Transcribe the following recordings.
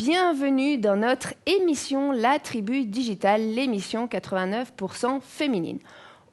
bienvenue dans notre émission La Tribu Digitale, l'émission 89% féminine.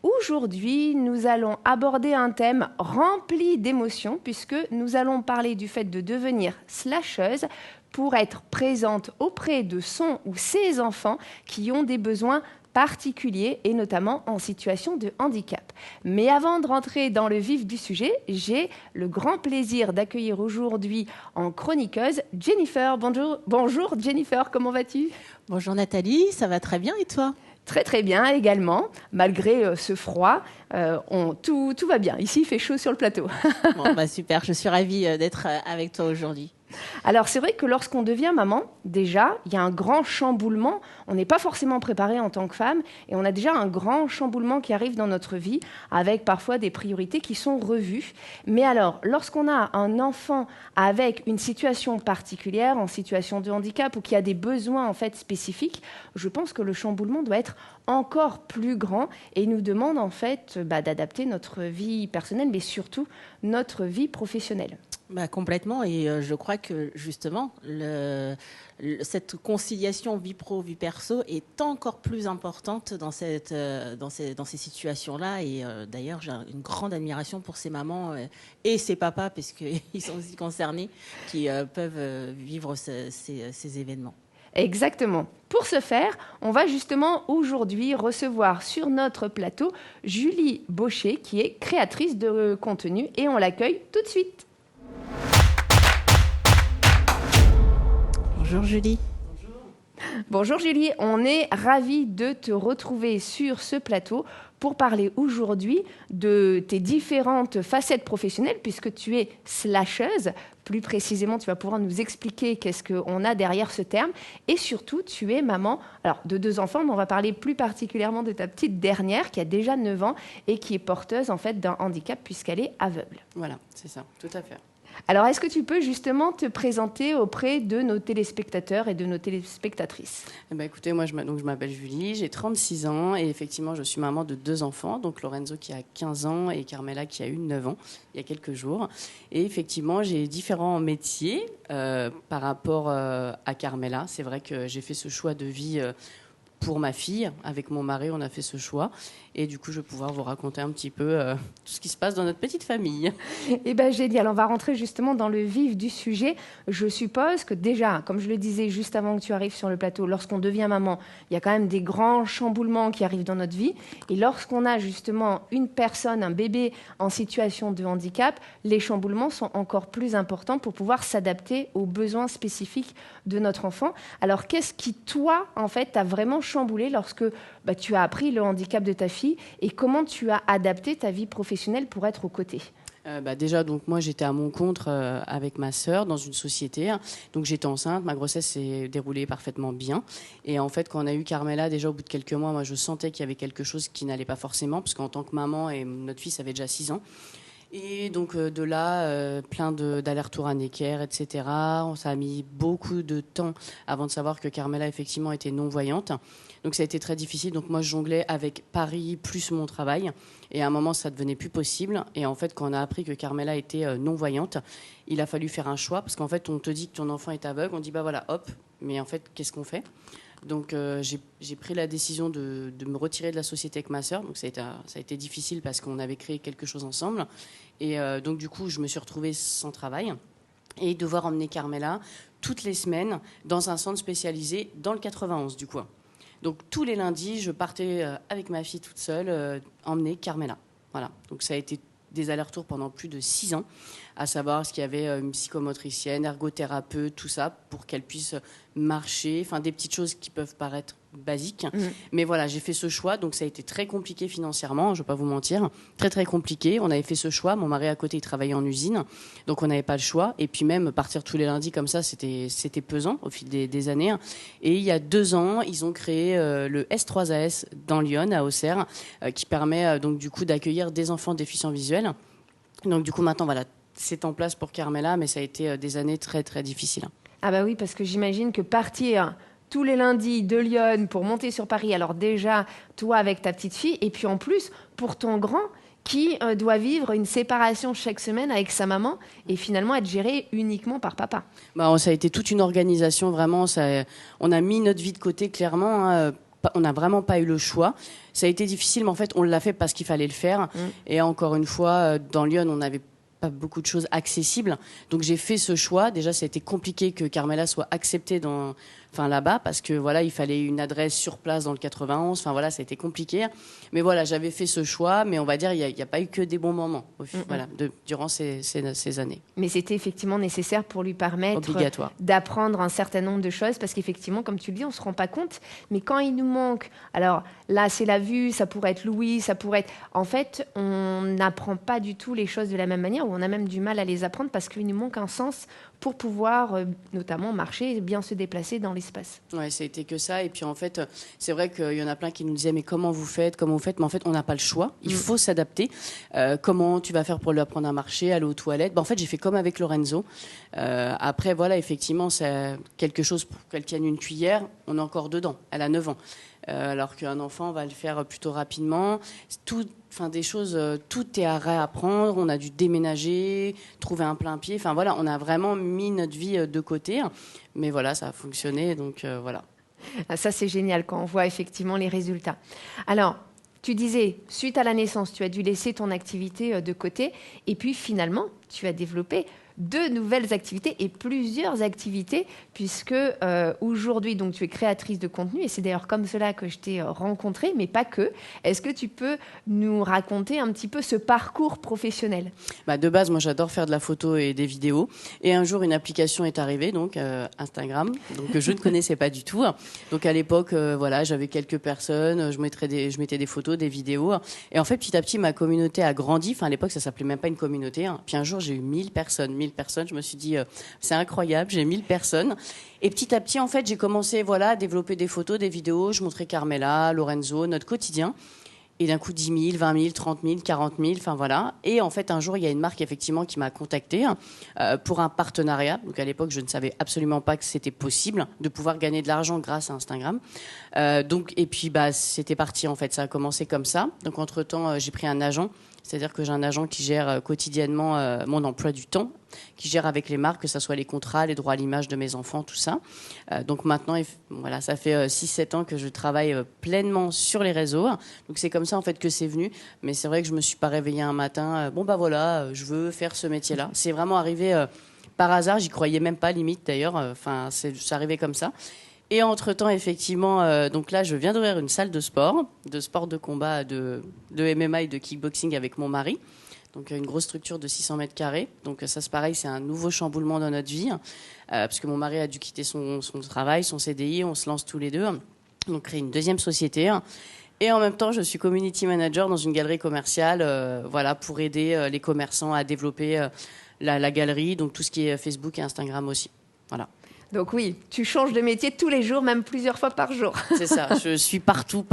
Aujourd'hui, nous allons aborder un thème rempli d'émotions puisque nous allons parler du fait de devenir slasheuse pour être présente auprès de son ou ses enfants qui ont des besoins particuliers et notamment en situation de handicap. Mais avant de rentrer dans le vif du sujet, j'ai le grand plaisir d'accueillir aujourd'hui en chroniqueuse Jennifer. Bonjour Jennifer, comment vas-tu ? Bonjour Nathalie, ça va très bien et toi ? Très très bien également, malgré ce froid, tout va bien. Ici, il fait chaud sur le plateau. Bon, super, je suis ravie d'être avec toi aujourd'hui. Alors c'est vrai que lorsqu'on devient maman, déjà, il y a un grand chamboulement. On n'est pas forcément préparé en tant que femme et on a déjà un grand chamboulement qui arrive dans notre vie avec parfois des priorités qui sont revues. Mais alors, lorsqu'on a un enfant avec une situation particulière, en situation de handicap ou qui a des besoins en fait spécifiques, je pense que le chamboulement doit être encore plus grand et nous demande en fait d'adapter notre vie personnelle mais surtout notre vie professionnelle. Complètement, et je crois que justement cette conciliation vie pro vie perso est encore plus importante dans ces situations-là, et d'ailleurs j'ai une grande admiration pour ces mamans et ces papas parce qu'ils sont aussi concernés qui peuvent vivre ces événements. Exactement. Pour ce faire, on va justement aujourd'hui recevoir sur notre plateau Julie Baucher qui est créatrice de contenu et on l'accueille tout de suite. Bonjour Julie. Bonjour Julie, on est ravis de te retrouver sur ce plateau pour parler aujourd'hui de tes différentes facettes professionnelles puisque tu es slasheuse. Plus précisément, tu vas pouvoir nous expliquer qu'est-ce qu'on a derrière ce terme. Et surtout, tu es maman de 2 enfants, mais on va parler plus particulièrement de ta petite dernière qui a déjà 9 ans et qui est porteuse en fait d'un handicap puisqu'elle est aveugle. Voilà, c'est ça, tout à fait. Alors, est-ce que tu peux justement te présenter auprès de nos téléspectateurs et de nos téléspectatrices ? Écoutez, moi je m'appelle Julie, j'ai 36 ans et effectivement je suis maman de 2 enfants, donc Lorenzo qui a 15 ans et Carmela qui a eu 9 ans il y a quelques jours. Et effectivement j'ai différents métiers par rapport à Carmela. C'est vrai que j'ai fait ce choix de vie pour ma fille. Avec mon mari, on a fait ce choix. Et du coup, je vais pouvoir vous raconter un petit peu tout ce qui se passe dans notre petite famille. Eh bien, génial. On va rentrer justement dans le vif du sujet. Je suppose que déjà, comme je le disais juste avant que tu arrives sur le plateau, lorsqu'on devient maman, il y a quand même des grands chamboulements qui arrivent dans notre vie. Et lorsqu'on a justement une personne, un bébé en situation de handicap, les chamboulements sont encore plus importants pour pouvoir s'adapter aux besoins spécifiques de notre enfant. Alors, qu'est-ce qui, toi, en fait, t'a vraiment chamboulé lorsque tu as appris le handicap de ta fille et comment tu as adapté ta vie professionnelle pour être aux côtés ? Déjà, donc moi j'étais à mon compte avec ma sœur dans une société. Donc j'étais enceinte, ma grossesse s'est déroulée parfaitement bien. Et en fait, quand on a eu Carmela, déjà au bout de quelques mois, moi je sentais qu'il y avait quelque chose qui n'allait pas forcément, parce qu'en tant que maman, et notre fils avait déjà 6 ans. Et donc de là, plein d'allers-retours à Necker, etc. Ça a mis beaucoup de temps avant de savoir que Carmela effectivement était non-voyante. Donc ça a été très difficile. Donc moi je jonglais avec Paris plus mon travail. Et à un moment ça devenait plus possible. Et en fait quand on a appris que Carmela était non-voyante, il a fallu faire un choix. Parce qu'en fait on te dit que ton enfant est aveugle. On dit voilà hop. Mais en fait qu'est-ce qu'on fait ? Donc j'ai pris la décision de me retirer de la société avec ma sœur. Donc ça a été difficile parce qu'on avait créé quelque chose ensemble. Et donc du coup je me suis retrouvée sans travail et devoir emmener Carmela toutes les semaines dans un centre spécialisé dans le 91 du coup. Donc tous les lundis je partais avec ma fille toute seule emmener Carmela. Voilà. Donc ça a été des allers-retours pendant plus de 6 ans, à savoir ce qu'il y avait une psychomotricienne, ergothérapeute, tout ça, pour qu'elle puisse marcher, enfin des petites choses qui peuvent paraître basiques. Mais voilà, j'ai fait ce choix, donc ça a été très compliqué financièrement, je ne vais pas vous mentir, très très compliqué. On avait fait ce choix, mon mari à côté, il travaillait en usine, donc on n'avait pas le choix. Et puis même partir tous les lundis comme ça, c'était pesant au fil des années. Et il y a 2 ans, ils ont créé le S3AS dans Lyon, à Auxerre, qui permet donc du coup d'accueillir des enfants déficients visuels. Donc du coup maintenant, voilà, c'est en place pour Carmela, mais ça a été des années très très difficiles. Ah bah oui, parce que j'imagine que partir tous les lundis de Lyon pour monter sur Paris, alors déjà, toi avec ta petite fille, et puis en plus, pour ton grand, qui doit vivre une séparation chaque semaine avec sa maman et finalement être géré uniquement par papa. Ça a été toute une organisation, vraiment. On a mis notre vie de côté, clairement. Hein. On n'a vraiment pas eu le choix. Ça a été difficile, mais en fait, on l'a fait parce qu'il fallait le faire. Et encore une fois, dans Lyon, on n'avait pas beaucoup de choses accessibles. Donc j'ai fait ce choix. Déjà, ça a été compliqué que Carmela soit acceptée là-bas, parce que voilà, il fallait une adresse sur place dans le 91. Enfin voilà, ça a été compliqué. Mais voilà, j'avais fait ce choix, mais on va dire, il n'y a pas eu que des bons moments durant ces années. Mais c'était effectivement nécessaire pour lui permettre d'apprendre un certain nombre de choses, parce qu'effectivement, comme tu le dis, on ne se rend pas compte. Mais quand il nous manque, alors là, c'est la vue, ça pourrait être l'ouïe, ça pourrait être... En fait, on n'apprend pas du tout les choses de la même manière, ou on a même du mal à les apprendre parce qu'il nous manque un sens pour pouvoir notamment marcher et bien se déplacer dans l'espace. Ouais, ça a été que ça. Et puis en fait, c'est vrai qu'il y en a plein qui nous disaient mais comment vous faites? Mais en fait, on n'a pas le choix. Il faut s'adapter. Comment tu vas faire pour lui apprendre à marcher, aller aux toilettes? En fait, j'ai fait comme avec Lorenzo. Après, voilà, effectivement, c'est quelque chose pour qu'elle tienne une cuillère. On est encore dedans. Elle a 9 ans. Alors qu'un enfant va le faire plutôt rapidement. Des choses, tout est à réapprendre. On a dû déménager, trouver un plein pied. Enfin voilà, on a vraiment mis notre vie de côté. Mais voilà, ça a fonctionné. Donc voilà. Ça, c'est génial quand on voit effectivement les résultats. Alors, tu disais, suite à la naissance, tu as dû laisser ton activité de côté. Et puis finalement, tu as développé 2 nouvelles activités et plusieurs activités, puisque aujourd'hui, donc, tu es créatrice de contenu, et c'est d'ailleurs comme cela que je t'ai rencontrée, mais pas que. Est-ce que tu peux nous raconter un petit peu ce parcours professionnel? De base, moi, j'adore faire de la photo et des vidéos. Et un jour, une application est arrivée, donc Instagram, donc que je ne connaissais pas du tout. Donc à l'époque, j'avais quelques personnes, je mettais des photos, des vidéos. Et en fait, petit à petit, ma communauté a grandi. Enfin, à l'époque, ça s'appelait même pas une communauté. Puis un jour, j'ai eu 1000 personnes. Je me suis dit, c'est incroyable, j'ai 1000 personnes. Et petit à petit, en fait, j'ai commencé à développer des photos, des vidéos. Je montrais Carmela, Lorenzo, notre quotidien. Et d'un coup, 10 000, 20 000, 30 000, 40 000, enfin voilà. Et en fait, un jour, il y a une marque, effectivement, qui m'a contactée pour un partenariat. Donc à l'époque, je ne savais absolument pas que c'était possible de pouvoir gagner de l'argent grâce à Instagram. Et puis, c'était parti, en fait. Ça a commencé comme ça. Donc entre-temps, j'ai pris un agent. C'est-à-dire que j'ai un agent qui gère quotidiennement mon emploi du temps, qui gère avec les marques, que ce soit les contrats, les droits à l'image de mes enfants, tout ça. Donc maintenant, ça fait 6-7 ans que je travaille pleinement sur les réseaux. Donc c'est comme ça en fait que c'est venu. Mais c'est vrai que je me suis pas réveillée un matin, je veux faire ce métier-là. C'est vraiment arrivé par hasard, j'y croyais même pas limite d'ailleurs. C'est arrivé comme ça. Et entre-temps, effectivement, donc là, je viens d'ouvrir une salle de sport de combat, de MMA et de kickboxing avec mon mari. Donc une grosse structure de 600 mètres carrés. Donc ça, c'est pareil, c'est un nouveau chamboulement dans notre vie. Parce que mon mari a dû quitter son travail, son CDI, on se lance tous les deux. On crée une deuxième société. Et en même temps, je suis community manager dans une galerie commerciale, pour aider les commerçants à développer la galerie, donc tout ce qui est Facebook et Instagram aussi. Voilà. Donc oui, tu changes de métier tous les jours, même plusieurs fois par jour. C'est ça, je suis partout.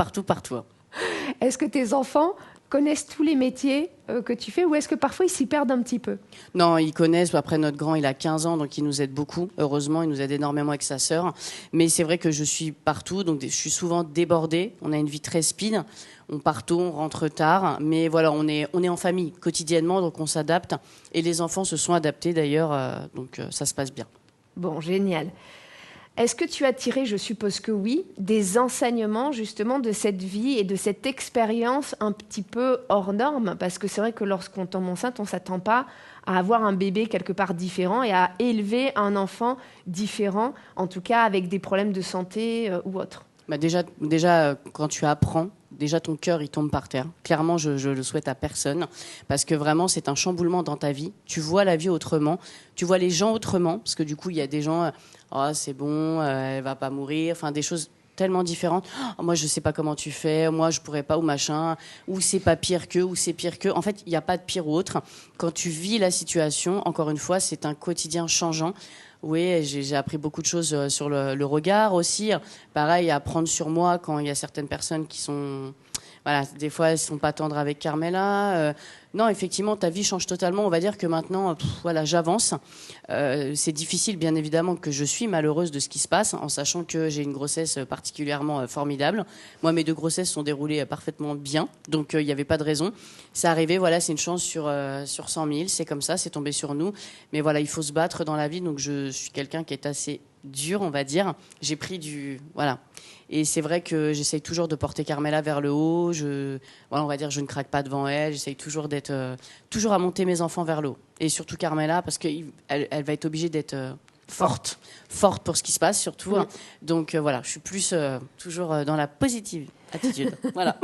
Est-ce que tes enfants connaissent tous les métiers que tu fais, ou est-ce que parfois ils s'y perdent un petit peu? Non, ils connaissent. Après, notre grand, il a 15 ans, donc il nous aide beaucoup. Heureusement, il nous aide énormément avec sa sœur. Mais c'est vrai que je suis partout, donc je suis souvent débordée. On a une vie très speed. On part tôt, on rentre tard. Mais voilà, on est en famille quotidiennement, donc on s'adapte. Et les enfants se sont adaptés d'ailleurs, donc ça se passe bien. Bon, génial. Est-ce que tu as tiré, je suppose que oui, des enseignements justement de cette vie et de cette expérience un petit peu hors norme? Parce que c'est vrai que lorsqu'on tombe enceinte, on ne s'attend pas à avoir un bébé quelque part différent et à élever un enfant différent, en tout cas avec des problèmes de santé ou autre. Déjà, quand tu apprends, déjà ton cœur il tombe par terre. Clairement, je le souhaite à personne, parce que vraiment c'est un chamboulement dans ta vie. Tu vois la vie autrement, tu vois les gens autrement, parce que du coup il y a des gens, c'est bon, elle va pas mourir, enfin des choses tellement différentes. Moi je sais pas comment tu fais, moi je pourrais pas, ou machin, ou c'est pas pire que, ou c'est pire que. En fait, il n'y a pas de pire ou autre. Quand tu vis la situation, encore une fois, c'est un quotidien changeant. Oui, j'ai appris beaucoup de choses sur le regard aussi. Pareil, à prendre sur moi quand il y a certaines personnes qui sont... Voilà, des fois, elles ne sont pas tendres avec Carmela. Non, effectivement, ta vie change totalement. On va dire que maintenant, voilà, j'avance. C'est difficile, bien évidemment, que je suis malheureuse de ce qui se passe, en sachant que j'ai une grossesse particulièrement formidable. Moi, mes 2 grossesses sont déroulées parfaitement bien, donc il n'y avait pas de raison. C'est arrivé, voilà, c'est une chance sur 100 000, c'est comme ça, c'est tombé sur nous. Mais voilà, il faut se battre dans la vie, donc je suis quelqu'un qui est assez dur, on va dire. J'ai pris voilà. Et c'est vrai que j'essaye toujours de porter Carmela vers le haut. Voilà, on va dire, je ne craque pas devant elle. J'essaye toujours toujours à monter mes enfants vers le haut. Et surtout Carmela, parce qu'elle va être obligée d'être forte pour ce qui se passe, surtout. Hein. Donc voilà, je suis plus toujours dans la positive attitude. Voilà.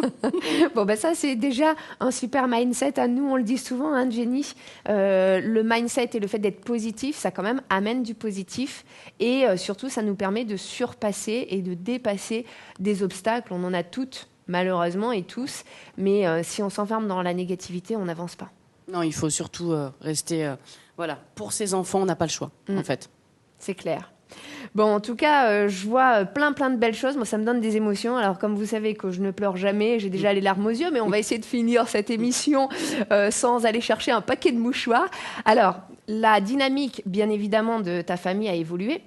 Bon, ben ça, c'est déjà un super mindset. À nous, on le dit souvent, hein, Jenny. Le mindset et le fait d'être positif, ça quand même amène du positif. Et surtout, ça nous permet de surpasser et de dépasser des obstacles. On en a toutes, malheureusement, et tous. Mais si on s'enferme dans la négativité, on n'avance pas. Non, il faut surtout rester... voilà, pour ses enfants, on n'a pas le choix, en fait. C'est clair. Bon, en tout cas, je vois plein de belles choses. Moi, ça me donne des émotions. Alors, comme vous savez que je ne pleure jamais, j'ai déjà les larmes aux yeux, mais on va essayer de finir cette émission sans aller chercher un paquet de mouchoirs. Alors, la dynamique, bien évidemment, de ta famille a évolué.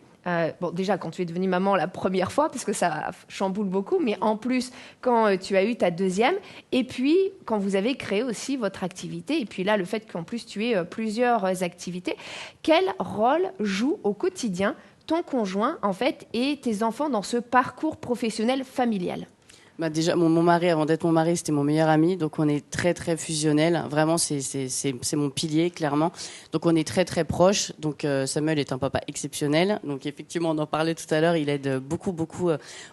Bon, déjà, quand tu es devenue maman la première fois, parce que ça chamboule beaucoup, mais en plus, quand tu as eu ta deuxième, et puis quand vous avez créé aussi votre activité, et puis là, le fait qu'en plus tu aies plusieurs activités, quel rôle joue au quotidien ton conjoint, en fait, et tes enfants dans ce parcours professionnel familial ? Bah déjà, mon mari, avant d'être mon mari, c'était mon meilleur ami. Donc, on est très, très fusionnels. Vraiment, c'est mon pilier, clairement. Donc, on est très, très proches. Donc, Samuel est un papa exceptionnel. Donc, effectivement, on en parlait tout à l'heure. Il aide beaucoup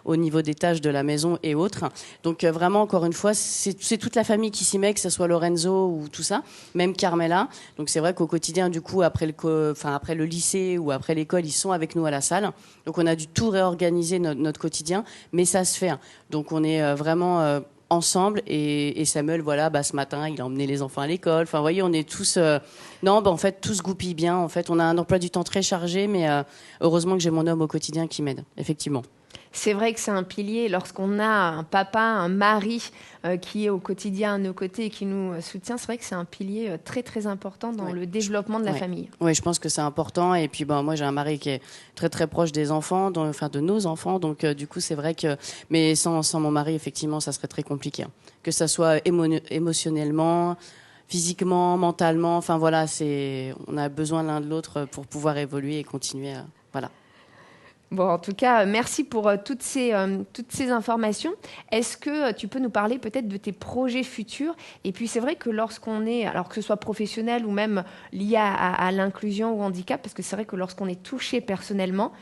au niveau des tâches de la maison et autres. Donc, vraiment, encore une fois, c'est toute la famille qui s'y met, que ce soit Lorenzo ou tout ça. Même Carmela. Donc, c'est vrai qu'au quotidien, du coup, après le lycée ou après l'école, ils sont avec nous à la salle. Donc, on a dû tout réorganiser notre quotidien. Mais ça se fait. Donc, on est vraiment ensemble et Samuel, voilà, ce matin, il a emmené les enfants à l'école. Enfin, vous voyez, on est tous... en fait, tout se goupille bien. En fait, on a un emploi du temps très chargé, mais heureusement que j'ai mon homme au quotidien qui m'aide, effectivement. C'est vrai que c'est un pilier. Lorsqu'on a un papa, un mari qui est au quotidien à nos côtés et qui nous soutient, c'est vrai que c'est un pilier très, très important dans le développement de la famille. Oui, je pense que c'est important. Et puis, moi, j'ai un mari qui est très, très proche des enfants, de nos enfants. Donc, du coup, c'est vrai que... Mais sans mon mari, effectivement, ça serait très compliqué. Hein. Que ça soit émotionnellement, physiquement, mentalement. Enfin, voilà, on a besoin l'un de l'autre pour pouvoir évoluer et continuer. Voilà. Bon, en tout cas, merci pour toutes ces informations. Est-ce que tu peux nous parler peut-être de tes projets futurs ? Et puis, c'est vrai que lorsqu'on est, alors que ce soit professionnel ou même lié à l'inclusion ou au handicap, parce que c'est vrai que lorsqu'on est touché personnellement,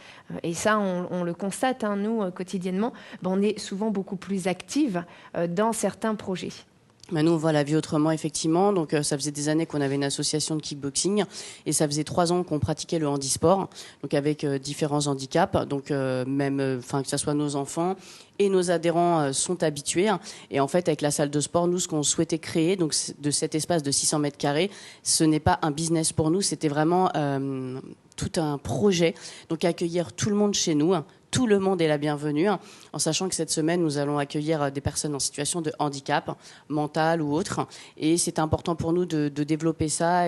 et ça, on le constate, hein, nous, quotidiennement, on est souvent beaucoup plus active dans certains projets. Nous, on voit la vie autrement, effectivement. Donc, ça faisait des années qu'on avait une association de kickboxing et ça faisait 3 ans qu'on pratiquait le handisport, donc avec différents handicaps. Donc, que ce soit nos enfants et nos adhérents sont habitués. Et en fait, avec la salle de sport, nous, ce qu'on souhaitait créer, donc de cet espace de 600 mètres carrés, ce n'est pas un business pour nous, c'était vraiment tout un projet. Donc, accueillir tout le monde chez nous. Tout le monde est la bienvenue, en sachant que cette semaine, nous allons accueillir des personnes en situation de handicap, mental ou autre. Et c'est important pour nous de développer ça,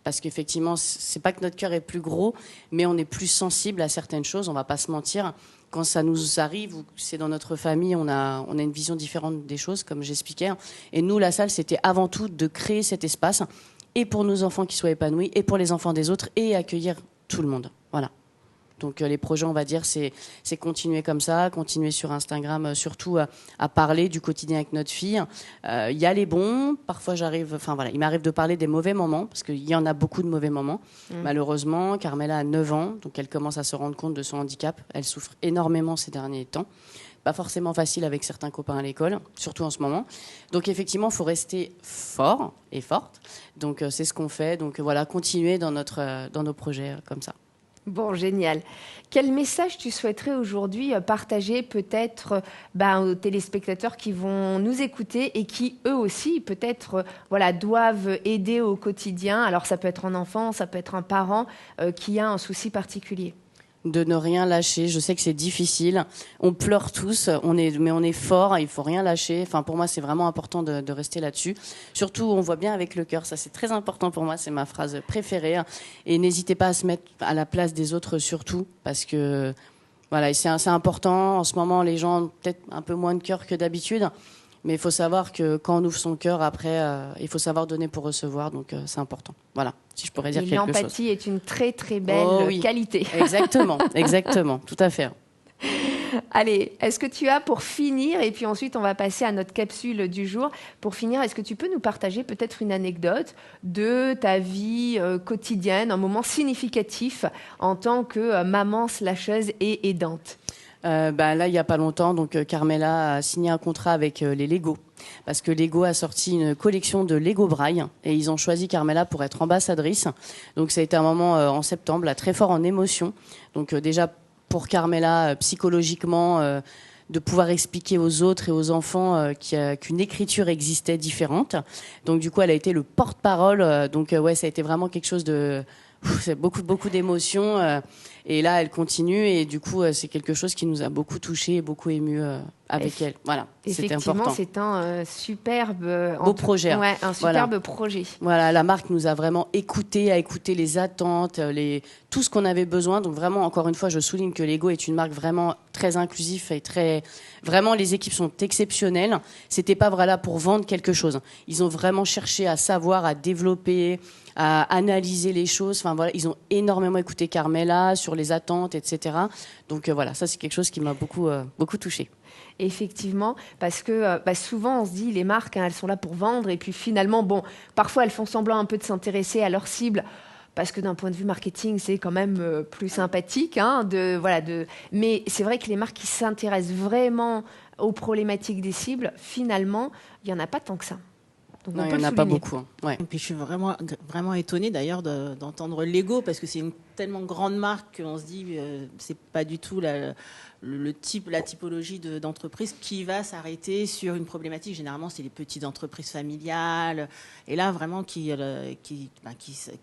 parce qu'effectivement, c'est pas que notre cœur est plus gros, mais on est plus sensible à certaines choses, on va pas se mentir. Quand ça nous arrive, ou c'est dans notre famille, on a une vision différente des choses, comme j'expliquais. Et nous, la salle, c'était avant tout de créer cet espace, et pour nos enfants qui soient épanouis, et pour les enfants des autres, et accueillir tout le monde. Voilà. Donc les projets, on va dire, c'est continuer comme ça, continuer sur Instagram, surtout à parler du quotidien avec notre fille. Il y a les bons, parfois il m'arrive de parler des mauvais moments, parce qu'il y en a beaucoup de mauvais moments. Malheureusement, Carmela a 9 ans, donc elle commence à se rendre compte de son handicap. Elle souffre énormément ces derniers temps. Pas forcément facile avec certains copains à l'école, surtout en ce moment. Donc effectivement, il faut rester fort et forte. Donc c'est ce qu'on fait. Donc voilà, continuer dans nos projets comme ça. Bon, génial. Quel message tu souhaiterais aujourd'hui partager peut-être aux téléspectateurs qui vont nous écouter et qui, eux aussi, peut-être doivent aider au quotidien ? Alors, ça peut être un enfant, ça peut être un parent qui a un souci particulier. de ne rien lâcher. Je sais que c'est difficile. On pleure tous, mais on est fort. Il faut rien lâcher. Enfin, pour moi, c'est vraiment important de rester là-dessus. Surtout, on voit bien avec le cœur. Ça, c'est très important pour moi. C'est ma phrase préférée. Et n'hésitez pas à se mettre à la place des autres, surtout, parce que voilà, c'est important. En ce moment, les gens ont peut-être un peu moins de cœur que d'habitude. Mais il faut savoir que quand on ouvre son cœur, après, il faut savoir donner pour recevoir. Donc, c'est important. Voilà, si je pourrais dire quelque chose. L'empathie est une très, très belle qualité. Exactement, exactement, tout à fait. Allez, est-ce que tu as pour finir, et puis ensuite on va passer à notre capsule du jour, pour finir, est-ce que tu peux nous partager peut-être une anecdote de ta vie quotidienne, un moment significatif en tant que maman slasheuse et aidante? Là, il n'y a pas longtemps, donc Carmela a signé un contrat avec les Lego. Parce que Lego a sorti une collection de Lego Braille et ils ont choisi Carmela pour être ambassadrice. Donc ça a été un moment en septembre, là, très fort en émotion. Donc déjà pour Carmela, psychologiquement, de pouvoir expliquer aux autres et aux enfants qu'une écriture existait différente. Donc du coup, elle a été le porte-parole. Donc ça a été vraiment quelque chose de... C'est beaucoup d'émotions. Et là, elle continue. Et du coup, c'est quelque chose qui nous a beaucoup touchés et beaucoup émus avec elle. Voilà, c'était important. Effectivement, c'est un superbe... beau projet. Ouais, un superbe projet. Voilà, la marque nous a vraiment écouté, a écouté les attentes, tout ce qu'on avait besoin. Donc vraiment, encore une fois, je souligne que Lego est une marque vraiment très inclusive et très... Vraiment, les équipes sont exceptionnelles. C'était pas voilà pour vendre quelque chose. Ils ont vraiment cherché à savoir, à développer, à analyser les choses. Enfin voilà, ils ont énormément écouté Carmela sur les attentes, etc. Donc voilà, ça c'est quelque chose qui m'a beaucoup touchée. Effectivement, parce que souvent on se dit les marques, elles sont là pour vendre et puis finalement, parfois elles font semblant un peu de s'intéresser à leur cible parce que d'un point de vue marketing, c'est quand même plus sympathique. Mais c'est vrai que les marques qui s'intéressent vraiment aux problématiques des cibles, finalement, il n'y en a pas tant que ça. Donc non, il n'y en a pas beaucoup. Ouais. Et puis je suis vraiment étonnée d'ailleurs d'entendre Lego parce que c'est une tellement grande marque qu'on se dit c'est pas du tout la typologie d'entreprise qui va s'arrêter sur une problématique. Généralement, c'est les petites entreprises familiales. Et là, vraiment, qui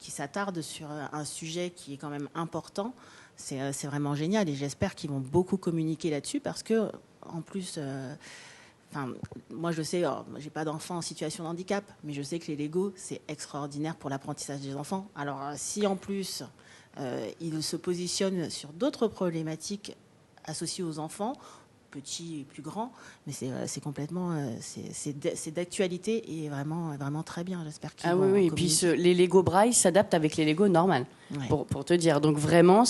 s'attardent sur un sujet qui est quand même important. C'est vraiment génial. Et j'espère qu'ils vont beaucoup communiquer là-dessus parce que, en plus... moi, je sais, j'ai pas d'enfants en situation de handicap, mais je sais que les Lego, c'est extraordinaire pour l'apprentissage des enfants. Alors, si en plus, ils se positionnent sur d'autres problématiques associées aux enfants, petits et plus grands, mais c'est complètement, c'est d'actualité et vraiment très bien. J'espère qu'ils vont oui. Et puis les Lego Braille s'adaptent avec les Lego normales, pour te dire. Donc vraiment,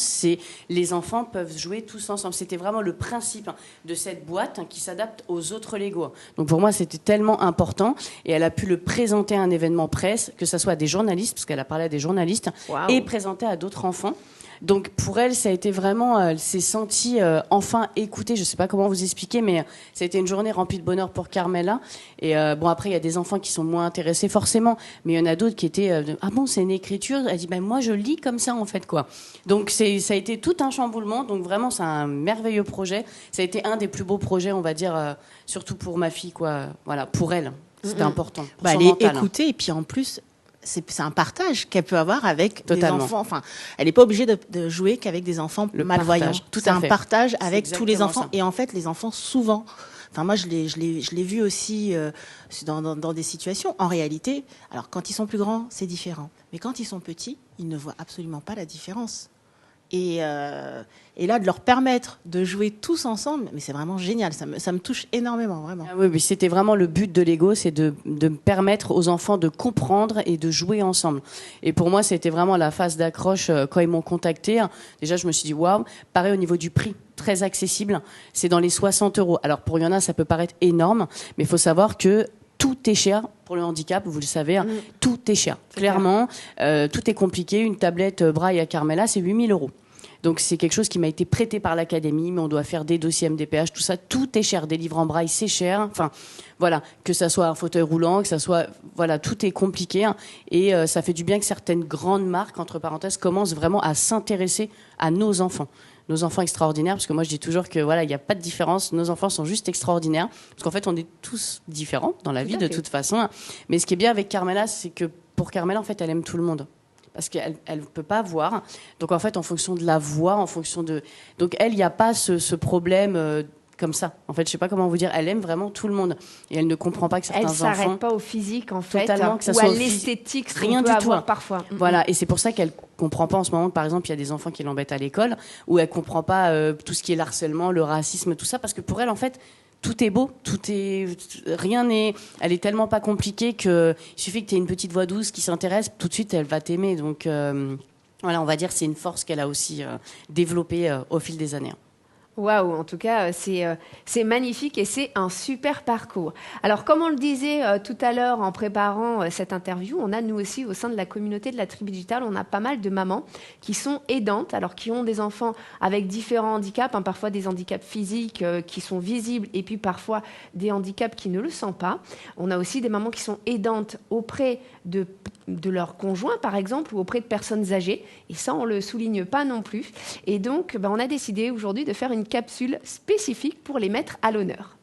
les enfants peuvent jouer tous ensemble. C'était vraiment le principe de cette boîte qui s'adapte aux autres Lego. Donc pour moi, c'était tellement important. Et elle a pu le présenter à un événement presse, que ce soit à des journalistes, parce qu'elle a parlé à des journalistes, et présenter à d'autres enfants. Donc pour elle, ça a été vraiment, elle s'est sentie enfin écoutée. Je ne sais pas comment vous expliquer, mais ça a été une journée remplie de bonheur pour Carmela. Et après, il y a des enfants qui sont moins intéressés forcément, mais il y en a d'autres qui étaient ah bon, c'est une écriture. Elle dit moi je lis comme ça en fait quoi. Donc ça a été tout un chamboulement. Donc vraiment, c'est un merveilleux projet. Ça a été un des plus beaux projets, on va dire, surtout pour ma fille quoi. Voilà, pour elle, c'était important. Pour son elle est mental, écoutée et puis en plus. C'est un partage qu'elle peut avoir avec des enfants. Enfin, elle n'est pas obligée de jouer qu'avec des enfants malvoyants. C'est un partage avec tous les enfants. Ça. Et en fait, les enfants, souvent... Enfin, moi, je l'ai vu aussi dans des situations. En réalité, alors quand ils sont plus grands, c'est différent. Mais quand ils sont petits, ils ne voient absolument pas la différence. Et là, de leur permettre de jouer tous ensemble, mais c'est vraiment génial. Ça me touche énormément, vraiment. Ah oui, c'était vraiment le but de Lego, c'est de permettre aux enfants de comprendre et de jouer ensemble. Et pour moi, c'était vraiment la phase d'accroche quand ils m'ont contacté. Déjà, je me suis dit, waouh, pareil au niveau du prix, très accessible. C'est dans les 60 €. Alors, pour Yana, ça peut paraître énorme, mais il faut savoir que tout est cher pour le handicap, vous le savez, tout est cher. Clairement, tout est compliqué. Une tablette Braille à Carmela, c'est 8 000 €. Donc c'est quelque chose qui m'a été prêté par l'académie, mais on doit faire des dossiers MDPH, tout ça, tout est cher. Des livres en braille, c'est cher. Enfin, voilà, que ça soit un fauteuil roulant, que ça soit, voilà, tout est compliqué. Et ça fait du bien que certaines grandes marques, entre parenthèses, commencent vraiment à s'intéresser à nos enfants extraordinaires, parce que moi je dis toujours que voilà, il n'y a pas de différence, nos enfants sont juste extraordinaires, parce qu'en fait on est tous différents dans la vie de toute façon. Mais ce qui est bien avec Carmela, c'est que pour Carmela, en fait, elle aime tout le monde. parce qu'elle ne peut pas voir. Donc en fait, en fonction de la voix, donc elle, il n'y a pas ce problème comme ça. En fait, je sais pas comment vous dire. Elle aime vraiment tout le monde et elle ne comprend pas que certains enfants. Elle s'arrête pas au physique en fait, totalement, que ça ou soit à l'esthétique, ce qu'on peut avoir parfois. Voilà, et c'est pour ça qu'elle comprend pas en ce moment que par exemple il y a des enfants qui l'embêtent à l'école, où elle comprend pas tout ce qui est le harcèlement, le racisme, tout ça, parce que pour elle en fait tout est beau, elle est tellement pas compliquée que il suffit que tu aies une petite voix douce qui s'intéresse, tout de suite elle va t'aimer. Donc voilà, on va dire que c'est une force qu'elle a aussi développée au fil des années. Waouh, en tout cas, c'est magnifique et c'est un super parcours. Alors, comme on le disait tout à l'heure en préparant cette interview, on a nous aussi au sein de la communauté de la tribu digitale, on a pas mal de mamans qui sont aidantes, alors qui ont des enfants avec différents handicaps, parfois des handicaps physiques qui sont visibles et puis parfois des handicaps qui ne le sont pas. On a aussi des mamans qui sont aidantes auprès de leur conjoint, par exemple, ou auprès de personnes âgées. Et ça, on ne le souligne pas non plus. Et donc, on a décidé aujourd'hui de faire une capsule spécifique pour les mettre à l'honneur.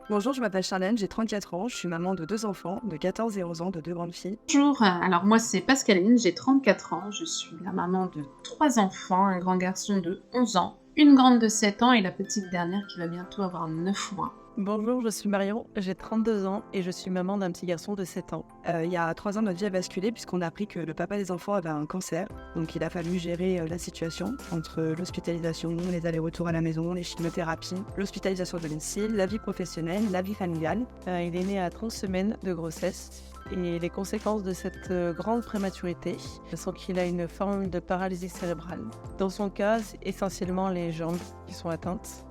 Bonjour, je m'appelle Charlène, j'ai 34 ans, je suis maman de 2 enfants, de 14 et 11 ans, de 2 grandes filles. Bonjour, alors moi c'est Pascaline, j'ai 34 ans, je suis la maman de 3 enfants, un grand garçon de 11 ans, une grande de 7 ans et la petite dernière qui va bientôt avoir 9 mois. Bonjour, je suis Marion, j'ai 32 ans et je suis maman d'un petit garçon de 7 ans. Il y a 3 ans, notre vie a basculé puisqu'on a appris que le papa des enfants avait un cancer. Donc il a fallu gérer la situation entre l'hospitalisation, les allers-retours à la maison, les chimiothérapies, l'hospitalisation de domicile, la vie professionnelle, la vie familiale. Il est né à 30 semaines de grossesse. Et les conséquences de cette grande prématurité sont qu'il a une forme de paralysie cérébrale. Dans son cas, c'est essentiellement les jambes qui sont atteintes.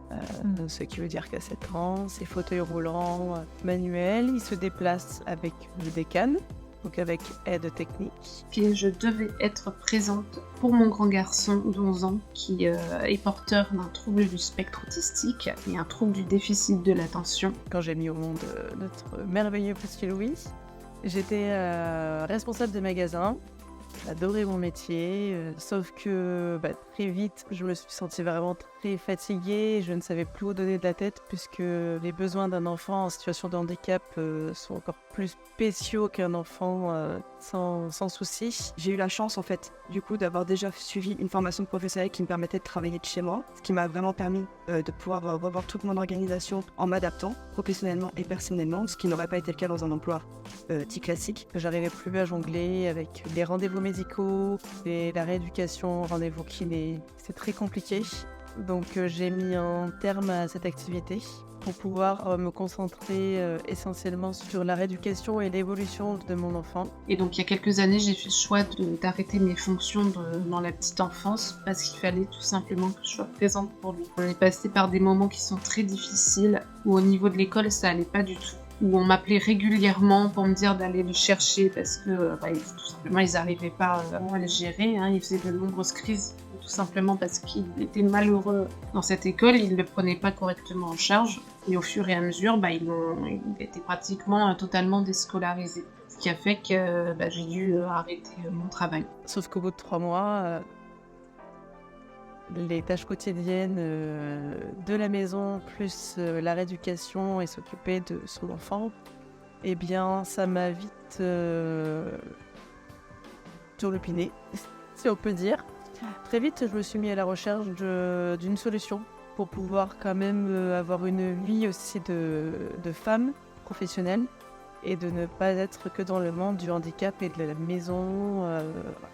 Ce qui veut dire qu'à 7 ans, ses fauteuils roulants manuels, il se déplace avec des cannes, donc avec aide technique. Puis je devais être présente pour mon grand garçon d'11 ans qui est porteur d'un trouble du spectre autistique et un trouble du déficit de l'attention. Quand j'ai mis au monde notre merveilleux petit Louis, j'étais responsable de magasin. J'adorais mon métier, sauf que très vite, je me suis sentie vraiment très fatiguée. Je ne savais plus où donner de la tête puisque les besoins d'un enfant en situation de handicap sont encore plus spéciaux qu'un enfant sans souci. J'ai eu la chance en fait, du coup, d'avoir déjà suivi une formation de professionnel qui me permettait de travailler de chez moi, ce qui m'a vraiment permis de pouvoir revoir toute mon organisation en m'adaptant professionnellement et personnellement, ce qui n'aurait pas été le cas dans un emploi dit classique. J'arrivais plus à jongler avec les rendez-vous médicaux et la rééducation, rendez-vous kiné. C'est très compliqué. Donc j'ai mis un terme à cette activité pour pouvoir me concentrer essentiellement sur la rééducation et l'évolution de mon enfant. Et donc il y a quelques années, j'ai fait le choix d'arrêter mes fonctions dans la petite enfance parce qu'il fallait tout simplement que je sois présente pour lui. On est passé par des moments qui sont très difficiles où au niveau de l'école, ça allait pas du tout. Où on m'appelait régulièrement pour me dire d'aller le chercher parce que tout simplement ils n'arrivaient pas à le gérer. Ils faisaient de nombreuses crises tout simplement parce qu'il était malheureux dans cette école, il ne le prenait pas correctement en charge. Et au fur et à mesure, il était pratiquement totalement déscolarisé. Ce qui a fait que j'ai dû arrêter mon travail. Sauf qu'au bout de 3 mois, les tâches quotidiennes de la maison, plus la rééducation et s'occuper de son enfant, eh bien, ça m'a vite turlupiné, si on peut dire. Très vite, je me suis mis à la recherche d'une solution pour pouvoir quand même avoir une vie aussi de femme professionnelle et de ne pas être que dans le monde du handicap et de la maison.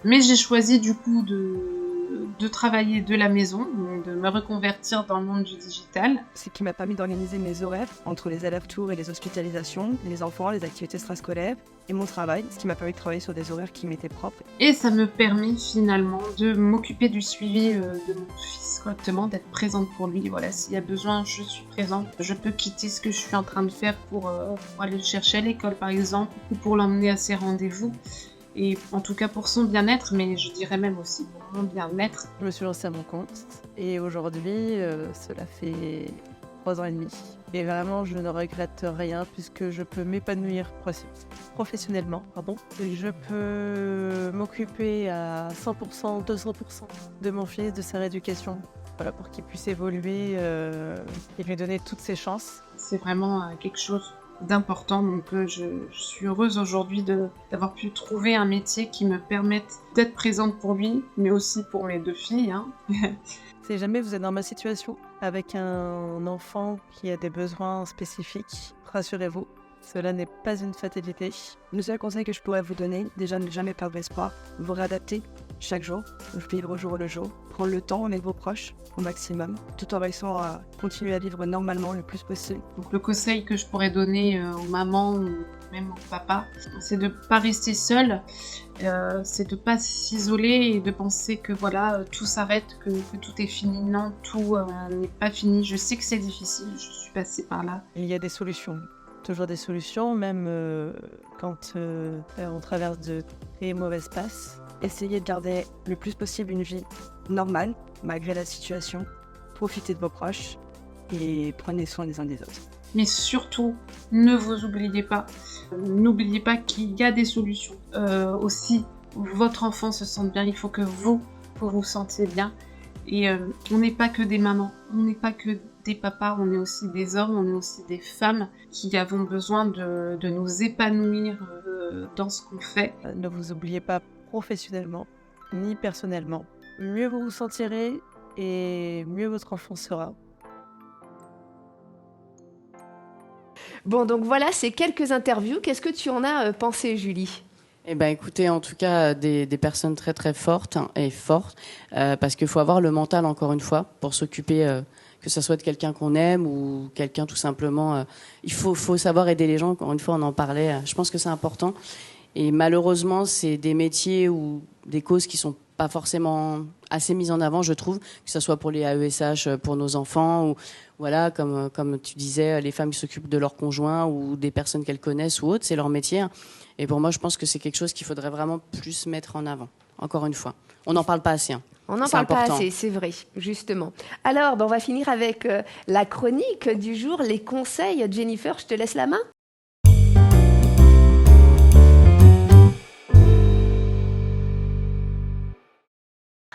Mais j'ai choisi du coup de travailler de la maison, de me reconvertir dans le monde du digital. Ce qui m'a permis d'organiser mes horaires entre les allers-retours et les hospitalisations, les enfants, les activités extrascolaires et mon travail, ce qui m'a permis de travailler sur des horaires qui m'étaient propres. Et ça me permet finalement de m'occuper du suivi de mon fils correctement, d'être présente pour lui. Voilà, s'il y a besoin, je suis présente. Je peux quitter ce que je suis en train de faire pour aller le chercher à l'école par exemple, ou pour l'emmener à ses rendez-vous. Et en tout cas pour son bien-être, mais je dirais même aussi pour mon bien-être. Je me suis lancée à mon compte et aujourd'hui, cela fait 3 ans et demi. Et vraiment, je ne regrette rien puisque je peux m'épanouir professionnellement. Et je peux m'occuper à 100%, 200% de mon fils, de sa rééducation. Voilà, pour qu'il puisse évoluer et lui donner toutes ses chances. C'est vraiment quelque chose d'important. Donc je suis heureuse aujourd'hui d'avoir pu trouver un métier qui me permette d'être présente pour lui, mais aussi pour mes 2 filles. Hein. Si jamais vous êtes dans ma situation avec un enfant qui a des besoins spécifiques, rassurez-vous, cela n'est pas une fatalité. Le seul conseil que je pourrais vous donner, déjà ne jamais perdre espoir, vous réadapter chaque jour, vivre au jour le jour, prendre le temps avec vos proches au maximum, tout en réussissant à continuer à vivre normalement le plus possible. Donc le conseil que je pourrais donner aux mamans ou même aux papas, c'est de pas rester seul, c'est de pas s'isoler et de penser que voilà, tout s'arrête, que tout est fini. Non, tout n'est pas fini. Je sais que c'est difficile, je suis passée par là. Il y a des solutions. Toujours des solutions, même quand on traverse de très mauvaises passes. Essayez de garder le plus possible une vie normale, malgré la situation. Profitez de vos proches et prenez soin les uns des autres. Mais surtout, ne vous oubliez pas. N'oubliez pas qu'il y a des solutions. Aussi, votre enfant se sente bien, il faut que vous vous sentiez bien. Et on n'est pas que des mamans, on n'est pas que des papas, on est aussi des hommes, on est aussi des femmes qui avons besoin de nous épanouir dans ce qu'on fait. Ne vous oubliez pas professionnellement, ni personnellement. Mieux vous vous sentirez et mieux votre enfant sera. Bon, donc voilà, ces quelques interviews. Qu'est-ce que tu en as pensé, Julie ? Eh ben, écoutez, en tout cas, des personnes très très fortes et fortes, parce qu'il faut avoir le mental, encore une fois, pour s'occuper, que ce soit de quelqu'un qu'on aime ou quelqu'un tout simplement. Il faut savoir aider les gens. Encore une fois, on en parlait. Je pense que c'est important. Et malheureusement, c'est des métiers ou des causes qui sont pas forcément assez mises en avant, je trouve, que ce soit pour les AESH, pour nos enfants, ou voilà, comme tu disais, les femmes qui s'occupent de leurs conjoints ou des personnes qu'elles connaissent ou autres, c'est leur métier. Et pour moi, je pense que c'est quelque chose qu'il faudrait vraiment plus mettre en avant. Encore une fois, on n'en parle pas assez. Hein. On n'en parle pas assez, c'est vrai, justement. Alors, on va finir avec la chronique du jour, les conseils. Jennifer, je te laisse la main.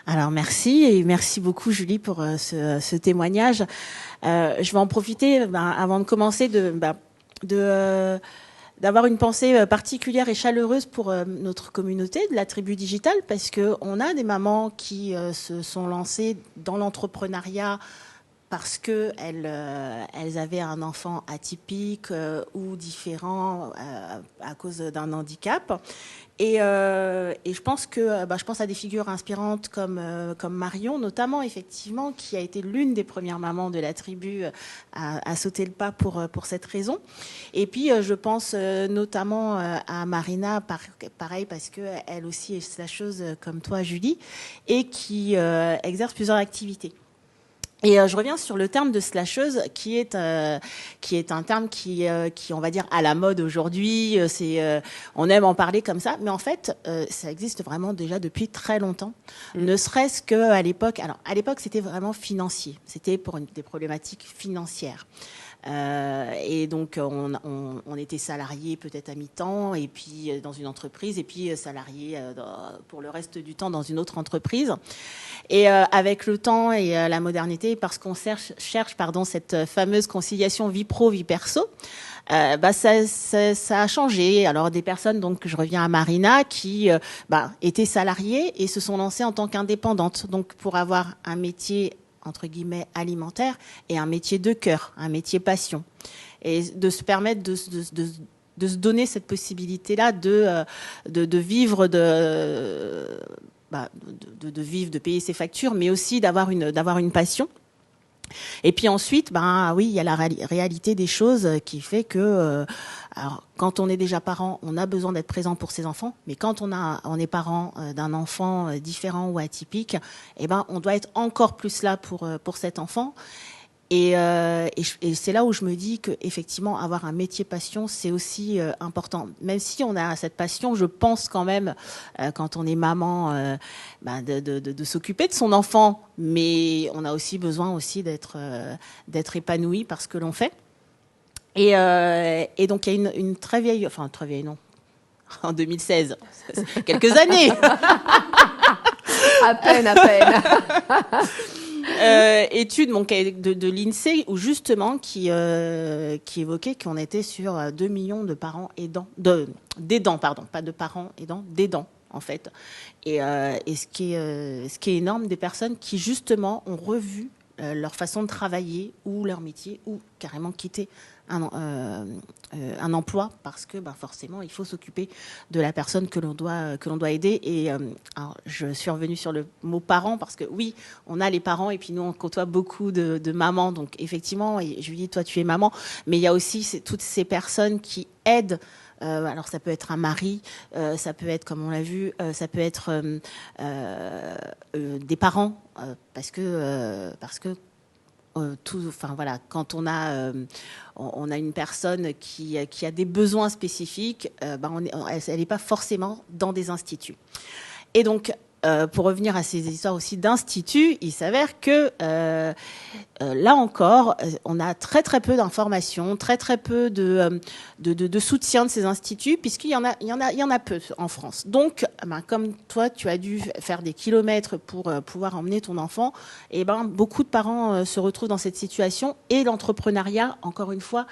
Alors merci et merci beaucoup Julie pour ce témoignage. Je vais en profiter avant de commencer d'avoir une pensée particulière et chaleureuse pour notre communauté de la tribu digitale, parce que on a des mamans qui se sont lancées dans l'entrepreneuriat parce que elles avaient un enfant atypique ou différent à cause d'un handicap. Et je pense à des figures inspirantes comme Marion, notamment, effectivement, qui a été l'une des premières mamans de la tribu à sauter le pas pour cette raison. Et puis, je pense notamment à Marina, pareil, parce qu'elle aussi est slasheuse comme toi, Julie, et qui exerce plusieurs activités. Et je reviens sur le terme de slasheuse, qui est un terme qui on va dire à la mode aujourd'hui. On aime en parler comme ça, mais en fait, ça existe vraiment déjà depuis très longtemps. Ne serait-ce que à l'époque. Alors à l'époque, c'était vraiment financier. C'était pour des problématiques financières. Et donc on était salarié peut-être à mi-temps et puis dans une entreprise et puis salarié pour le reste du temps dans une autre entreprise. Et avec le temps et la modernité, parce qu'on cherche cette fameuse conciliation vie pro vie perso, ça a changé. Alors des personnes, donc je reviens à Marina, qui étaient salariées et se sont lancées en tant qu'indépendantes, donc pour avoir un métier entre guillemets alimentaire et un métier de cœur, un métier passion, et de se permettre de se donner cette possibilité-là de vivre de vivre, de payer ses factures, mais aussi d'avoir une passion. Et puis ensuite, oui, il y a la réalité des choses qui fait que, alors, quand on est déjà parent, on a besoin d'être présent pour ses enfants, mais quand on est parent d'un enfant différent ou atypique, on doit être encore plus là pour cet enfant. Et c'est là où je me dis que effectivement avoir un métier passion, c'est aussi important. Même si on a cette passion, je pense quand même quand on est maman de s'occuper de son enfant, mais on a aussi besoin aussi d'être épanoui par ce que l'on fait. Et donc il y a une très vieille non, en 2016, quelques années. À peine. étude de l'INSEE où justement qui évoquait qu'on était sur 2 millions de parents aidants, d'aidants, pardon, pas de parents aidants, d'aidants en fait. Et ce qui est énorme, des personnes qui justement ont revu leur façon de travailler ou leur métier ou carrément quitté un emploi parce que forcément il faut s'occuper de la personne que l'on doit aider. Et alors, je suis revenue sur le mot parents parce que oui, on a les parents et puis nous on côtoie beaucoup de mamans, donc effectivement, et je lui dis toi tu es maman, mais il y a aussi toutes ces personnes qui aident. Alors ça peut être un mari, ça peut être, comme on l'a vu, ça peut être des parents, parce que quand on a une personne qui a des besoins spécifiques, elle n'est pas forcément dans des instituts. Et donc, pour revenir à ces histoires aussi d'instituts, il s'avère que là encore, on a très très peu d'informations, très très peu de soutien de ces instituts, puisqu'il y en a peu en France. Donc, comme toi, tu as dû faire des kilomètres pour pouvoir emmener ton enfant, et beaucoup de parents se retrouvent dans cette situation, et l'entrepreneuriat, encore une fois,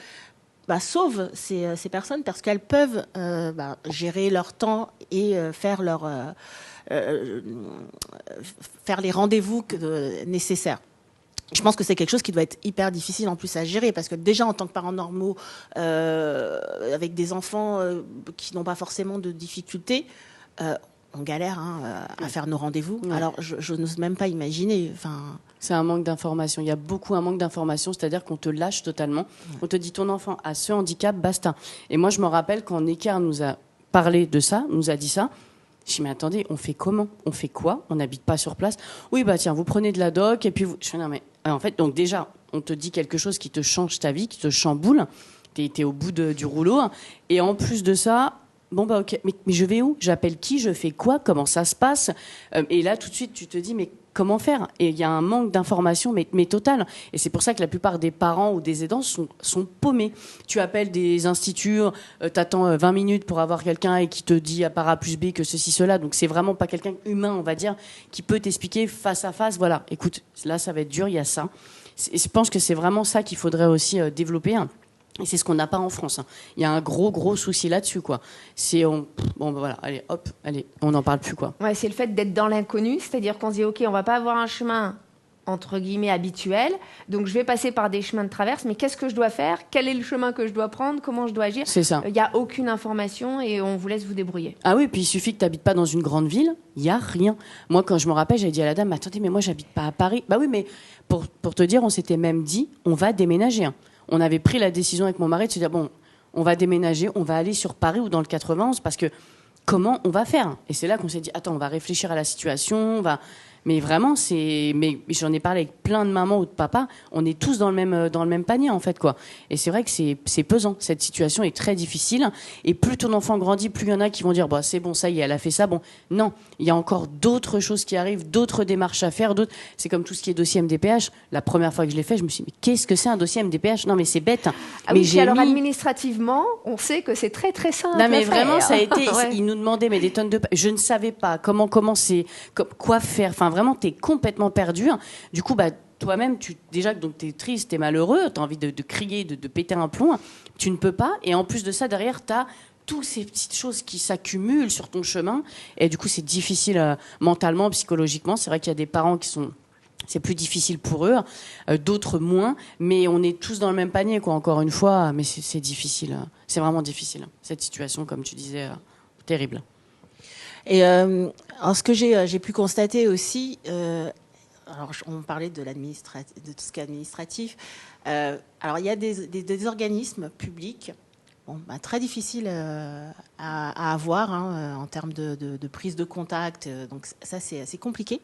sauve ces personnes parce qu'elles peuvent gérer leur temps et faire les rendez-vous nécessaires. Je pense que c'est quelque chose qui doit être hyper difficile en plus à gérer parce que déjà en tant que parents normaux avec des enfants qui n'ont pas forcément de difficultés, on galère à faire nos rendez-vous. Ouais. Alors je n'ose même pas imaginer. C'est un manque d'information. Il y a beaucoup un manque d'information, c'est-à-dire qu'on te lâche totalement. Ouais. On te dit ton enfant a ce handicap, basta. Et moi je me rappelle quand Neckar nous a parlé de ça, nous a dit ça. Je dis mais attendez, on fait comment ? On fait quoi ? On n'habite pas sur place ? Oui tiens, vous prenez de la doc et puis vous. Je dis non mais en fait donc déjà on te dit quelque chose qui te change ta vie, qui te chamboule. T'es au bout du rouleau et en plus de ça. Ok, mais je vais où ? J'appelle qui ? Je fais quoi ? Comment ça se passe ? Et là, tout de suite, tu te dis, mais comment faire ? Et il y a un manque d'information, mais total. Et c'est pour ça que la plupart des parents ou des aidants sont paumés. Tu appelles des instituts, t'attends 20 minutes pour avoir quelqu'un et qui te dit à par A plus B que ceci, cela. Donc c'est vraiment pas quelqu'un humain, on va dire, qui peut t'expliquer face à face. Voilà, écoute, là, ça va être dur, il y a ça. Je pense que c'est vraiment ça qu'il faudrait aussi développer. Et c'est ce qu'on n'a pas en France. Il y a un gros souci là-dessus, quoi. Allez, on n'en parle plus, quoi. Ouais, c'est le fait d'être dans l'inconnu, c'est-à-dire qu'on se dit, ok, on va pas avoir un chemin entre guillemets habituel, donc je vais passer par des chemins de traverse, mais qu'est-ce que je dois faire ? Quel est le chemin que je dois prendre ? Comment je dois agir ? C'est ça. Il n'y a aucune information et on vous laisse vous débrouiller. Ah oui, puis il suffit que tu n'habites pas dans une grande ville, il n'y a rien. Moi, quand je me rappelle, j'avais dit à la dame, attendez, mais moi, j'habite pas à Paris. Bah oui, mais pour te dire, on s'était même dit, on va déménager. On avait pris la décision avec mon mari de se dire, on va déménager, on va aller sur Paris ou dans le 91, parce que comment on va faire ? Et c'est là qu'on s'est dit, attends, on va réfléchir à la situation, Mais vraiment, mais j'en ai parlé avec plein de mamans ou de papas, on est tous dans le même panier, en fait, quoi. Et c'est vrai que c'est pesant. Cette situation est très difficile. Et plus ton enfant grandit, plus il y en a qui vont dire, c'est bon, ça y est, elle a fait ça. Bon, non, il y a encore d'autres choses qui arrivent, d'autres démarches à faire, c'est comme tout ce qui est dossier MDPH. La première fois que je l'ai fait, je me suis dit, mais qu'est-ce que c'est un dossier MDPH ? Non, mais c'est bête. Ah mais oui, alors administrativement, on sait que c'est très, très simple. Non, mais vraiment, ça a été, ouais. Ils nous demandaient, mais des tonnes de... Je ne savais pas comment commencer, quoi faire. Enfin, vraiment, t'es complètement perdu. Du coup, toi-même, déjà, donc t'es triste, t'es malheureux, t'as envie de crier, de péter un plomb. Tu ne peux pas. Et en plus de ça, derrière, t'as toutes ces petites choses qui s'accumulent sur ton chemin. Et du coup, c'est difficile mentalement, psychologiquement. C'est vrai qu'il y a des parents c'est plus difficile pour eux, d'autres moins. Mais on est tous dans le même panier, quoi, encore une fois. Mais c'est difficile. C'est vraiment difficile. Cette situation, comme tu disais, terrible. Et ce que j'ai pu constater aussi, alors on parlait de tout ce qui est administratif. Alors il y a des organismes publics, très difficiles à avoir en termes de prise de contact. Donc ça c'est assez compliqué.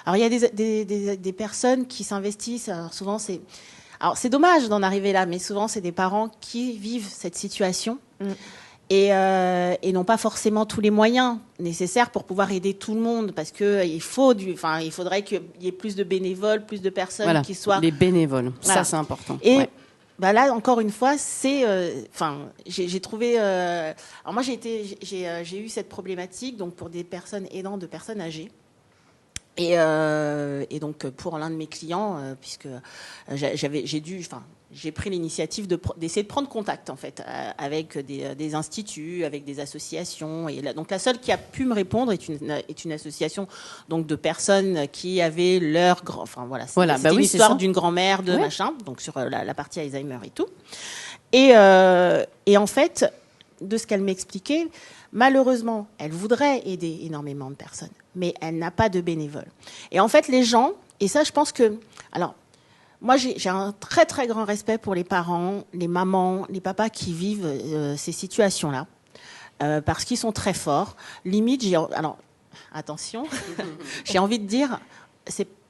Alors il y a des personnes qui s'investissent. Alors souvent c'est dommage d'en arriver là, mais souvent c'est des parents qui vivent cette situation. Et n'ont pas forcément tous les moyens nécessaires pour pouvoir aider tout le monde, parce que il faudrait qu'il y ait plus de bénévoles, plus de personnes qui soient... Les bénévoles, ça c'est important. Et là, encore une fois, j'ai trouvé... alors moi, j'ai eu cette problématique donc pour des personnes aidant de personnes âgées. Et donc pour l'un de mes clients, puisque j'ai pris l'initiative d'essayer de prendre contact en fait avec des instituts, avec des associations. Et donc la seule qui a pu me répondre est une association donc de personnes qui avaient leur c'était une histoire d'une grand-mère de machin, donc sur la partie Alzheimer et tout. Et en fait, de ce qu'elle m'expliquait, malheureusement, elle voudrait aider énormément de personnes, mais elle n'a pas de bénévoles. Et en fait, les gens, et ça, je pense que... Alors, moi, j'ai un très, très grand respect pour les parents, les mamans, les papas qui vivent ces situations-là, parce qu'ils sont très forts. Limite, alors, attention, j'ai envie de dire,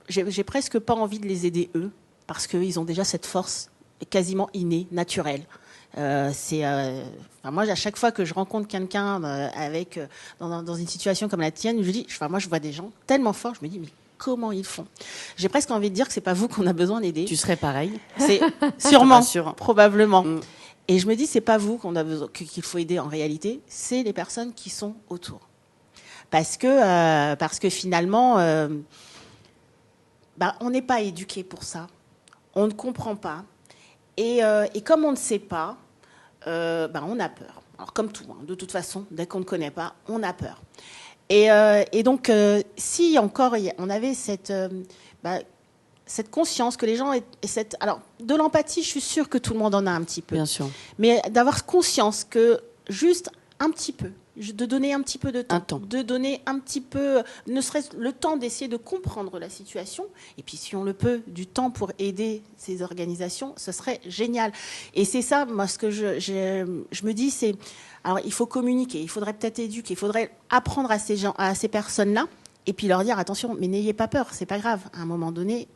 j'ai presque pas envie de les aider eux, parce qu'ils ont déjà cette force quasiment innée, naturelle. Moi, à chaque fois que je rencontre quelqu'un dans une situation comme la tienne, moi, je vois des gens tellement forts, je me dis, mais comment ils font ? J'ai presque envie de dire que c'est pas vous qu'on a besoin d'aider. Tu serais pareil. C'est sûrement, probablement. Et je me dis, c'est pas vous qu'on a besoin, qu'il faut aider en réalité, c'est les personnes qui sont autour. Parce que finalement, on n'est pas éduqué pour ça. On ne comprend pas. Et comme on ne sait pas, on a peur. Alors comme tout, de toute façon, dès qu'on ne connaît pas, on a peur. Et donc, si encore on avait cette conscience que les gens alors de l'empathie, je suis sûre que tout le monde en a un petit peu. Bien sûr. Mais d'avoir conscience que juste un petit peu, de donner un petit peu de temps, de donner un petit peu, ne serait-ce le temps d'essayer de comprendre la situation, et puis si on le peut, du temps pour aider ces organisations, ce serait génial. Et c'est ça, moi, ce que je me dis, c'est, alors il faut communiquer, il faudrait peut-être éduquer, il faudrait apprendre à ces gens, à ces personnes-là, et puis leur dire, attention, mais n'ayez pas peur, c'est pas grave, à un moment donné,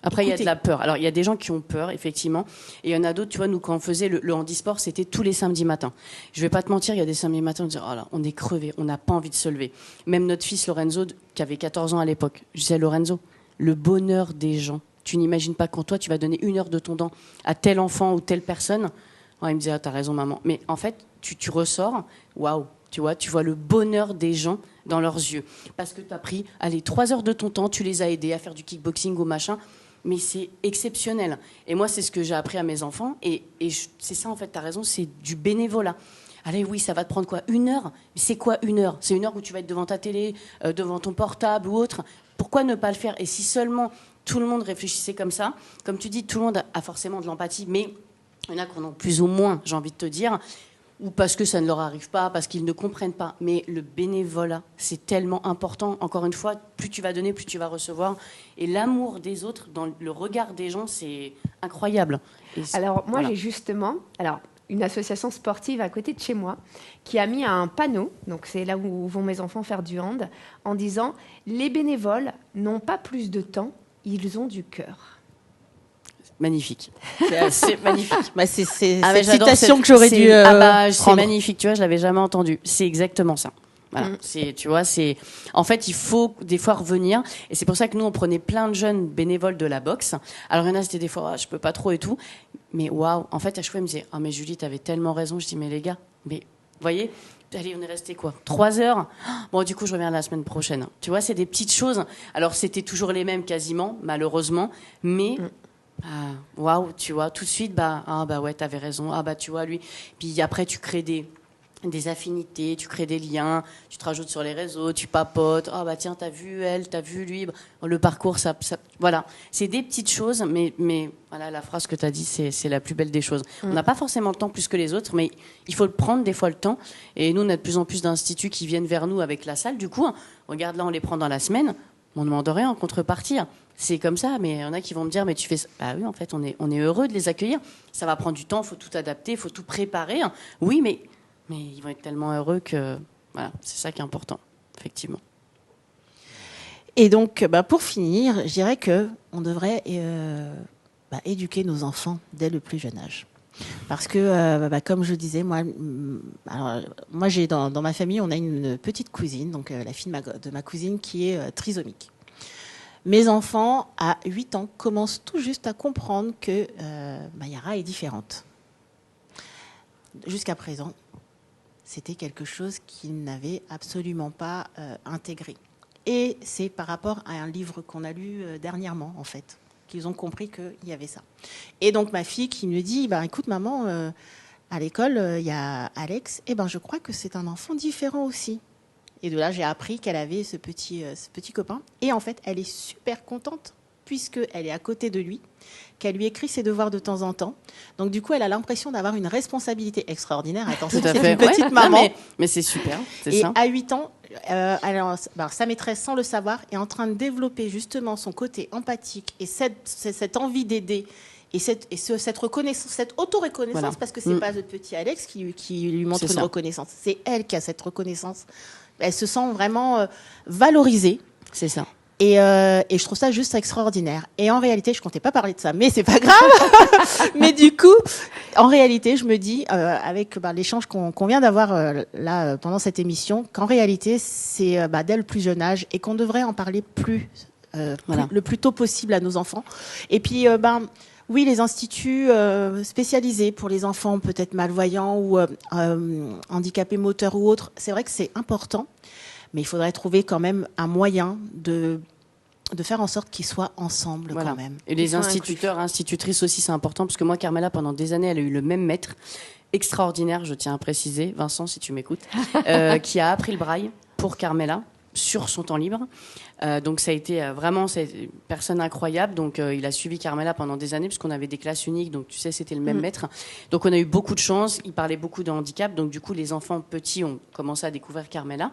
Après, il y a de la peur. Alors, il y a des gens qui ont peur, effectivement. Et il y en a d'autres, tu vois, nous, quand on faisait le handisport, c'était tous les samedis matins. Je vais pas te mentir, il y a des samedis matins, on disait, oh là, on est crevé, on n'a pas envie de se lever. Même notre fils Lorenzo, qui avait 14 ans à l'époque, je disais, Lorenzo, le bonheur des gens. Tu n'imagines pas quand toi, tu vas donner 1 heure de ton temps à tel enfant ou telle personne. Il me disait, ah, t'as raison, maman. Mais en fait, tu ressors, waouh, tu vois le bonheur des gens dans leurs yeux. Parce que tu as pris, 3 heures de ton temps, tu les as aidés à faire du kickboxing ou machin. Mais c'est exceptionnel. Et moi, c'est ce que j'ai appris à mes enfants. Et c'est ça, en fait, tu as raison, c'est du bénévolat. Allez, oui, ça va te prendre quoi ? 1 heure ? Mais c'est quoi 1 heure ? C'est 1 heure où tu vas être devant ta télé, devant ton portable ou autre. Pourquoi ne pas le faire ? Et si seulement tout le monde réfléchissait comme ça, comme tu dis, tout le monde a forcément de l'empathie, mais il y en a qui en ont plus ou moins, j'ai envie de te dire, ou parce que ça ne leur arrive pas, parce qu'ils ne comprennent pas. Mais le bénévolat, c'est tellement important. Encore une fois, plus tu vas donner, plus tu vas recevoir. Et l'amour des autres, dans le regard des gens, c'est incroyable. Alors, moi, j'ai justement une association sportive à côté de chez moi qui a mis un panneau, donc c'est là où vont mes enfants faire du hand, en disant « Les bénévoles n'ont pas plus de temps, ils ont du cœur ». Magnifique. C'est magnifique. C'est cette citation que j'aurais dû c'est magnifique, tu vois, je l'avais jamais entendu. C'est exactement ça. Voilà. En fait, il faut des fois revenir. Et c'est pour ça que nous, on prenait plein de jeunes bénévoles de la boxe. Alors, il y en a, c'était des fois, je peux pas trop et tout. Mais waouh, en fait, à chaque fois, ils me disaient, ah, mais Julie, t'avais tellement raison. Je dis, mais les gars, vous voyez, allez, on est resté quoi ? 3 heures ? Bon, du coup, je reviens la semaine prochaine. Tu vois, c'est des petites choses. Alors, c'était toujours les mêmes quasiment, malheureusement. Mais waouh, tu vois, tout de suite, ouais, t'avais raison. Tu vois, lui. Puis après, tu crées des affinités, tu crées des liens, tu te rajoutes sur les réseaux, tu papotes. Tiens, t'as vu elle, t'as vu lui. Le parcours, ça voilà. C'est des petites choses, mais voilà, la phrase que t'as dit, c'est la plus belle des choses. On n'a pas forcément le temps plus que les autres, mais il faut le prendre des fois le temps. Et nous, on a de plus en plus d'instituts qui viennent vers nous avec la salle. Du coup, regarde là, on les prend dans la semaine. On ne demande rien en contrepartie. C'est comme ça, mais il y en a qui vont me dire, mais tu fais ça. Bah oui, en fait, on est heureux de les accueillir. Ça va prendre du temps, il faut tout adapter, il faut tout préparer. Oui, mais ils vont être tellement heureux que voilà, c'est ça qui est important, effectivement. Et donc, pour finir, je dirais qu'on devrait éduquer nos enfants dès le plus jeune âge. Parce que, comme je disais, moi j'ai dans ma famille, on a une petite cousine, donc la fille de ma cousine qui est trisomique. Mes enfants, à 8 ans, commencent tout juste à comprendre que Yara est différente. Jusqu'à présent, c'était quelque chose qu'ils n'avaient absolument pas intégré. Et c'est par rapport à un livre qu'on a lu dernièrement, en fait, qu'ils ont compris qu'il y avait ça. Et donc, ma fille qui me dit, écoute, maman, à l'école, il y a Alex, je crois que c'est un enfant différent aussi. Et de là, j'ai appris qu'elle avait ce petit copain. Et en fait, elle est super contente, puisqu'elle est à côté de lui, qu'elle lui écrit ses devoirs de temps en temps. Donc, du coup, elle a l'impression d'avoir une responsabilité extraordinaire. Attention, c'est une petite maman. Mais c'est super, c'est et ça. À 8 ans, sa maîtresse, sans le savoir, est en train de développer justement son côté empathique et cette envie d'aider et cette reconnaissance, cette auto-reconnaissance, parce que c'est pas le petit Alex qui lui montre une reconnaissance. C'est elle qui a cette reconnaissance. Elle se sent vraiment valorisée. C'est ça. Et je trouve ça juste extraordinaire. Et en réalité, je comptais pas parler de ça, mais c'est pas grave. Mais du coup, en réalité, je me dis, avec l'échange qu'on vient d'avoir là pendant cette émission, qu'en réalité, c'est dès le plus jeune âge et qu'on devrait en parler le plus tôt possible à nos enfants. Et puis, oui, les instituts spécialisés pour les enfants peut-être malvoyants ou handicapés moteurs ou autres, c'est vrai que c'est important. Mais il faudrait trouver quand même un moyen de faire en sorte qu'ils soient ensemble quand même. Et les instituteurs, institutrices aussi, c'est important, parce que moi, Carmela, pendant des années, elle a eu le même maître, extraordinaire, je tiens à préciser, Vincent, si tu m'écoutes, qui a appris le braille pour Carmela sur son temps libre. Donc ça a été vraiment une personne incroyable. Donc il a suivi Carmela pendant des années, puisqu'on avait des classes uniques, donc tu sais, c'était le même maître. Donc on a eu beaucoup de chance. Il parlait beaucoup de handicap, donc du coup les enfants petits ont commencé à découvrir Carmela.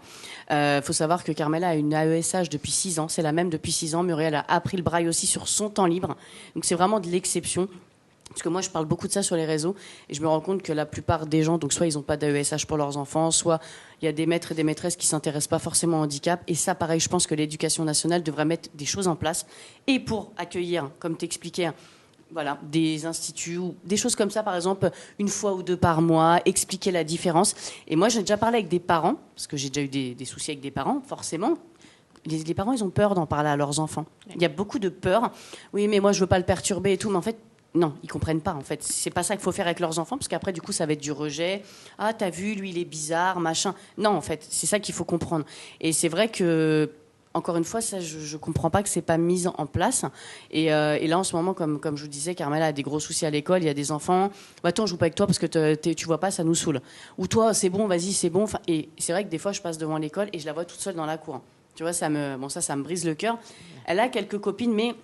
Faut savoir que Carmela a une AESH depuis 6 ans, c'est la même depuis 6 ans. Muriel a appris le braille aussi sur son temps libre, donc c'est vraiment de l'exception. Parce que moi, je parle beaucoup de ça sur les réseaux et je me rends compte que la plupart des gens, donc soit ils n'ont pas d'AESH pour leurs enfants, soit il y a des maîtres et des maîtresses qui ne s'intéressent pas forcément au handicap. Et ça, pareil, je pense que l'éducation nationale devrait mettre des choses en place. Et pour accueillir, comme tu expliquais, des instituts ou des choses comme ça, par exemple, 1 fois ou 2 par mois, expliquer la différence. Et moi, j'ai déjà parlé avec des parents, parce que j'ai déjà eu des soucis avec des parents, forcément. Les parents, ils ont peur d'en parler à leurs enfants. Il y a beaucoup de peur. Oui, mais moi, je ne veux pas le perturber et tout. Mais en fait, non, ils comprennent pas en fait. C'est pas ça qu'il faut faire avec leurs enfants, parce qu'après du coup ça va être du rejet. Ah, t'as vu, lui il est bizarre, machin. Non, en fait, c'est ça qu'il faut comprendre. Et c'est vrai que, encore une fois, ça je comprends pas que c'est pas mis en place. Et là en ce moment, comme je vous disais, Carmela a des gros soucis à l'école. Il y a des enfants. Toi, on joue pas avec toi parce que tu vois pas, ça nous saoule. Ou toi, c'est bon, vas-y, c'est bon. Et c'est vrai que des fois, je passe devant l'école et je la vois toute seule dans la cour. Tu vois, ça me brise le cœur. Elle a quelques copines, mais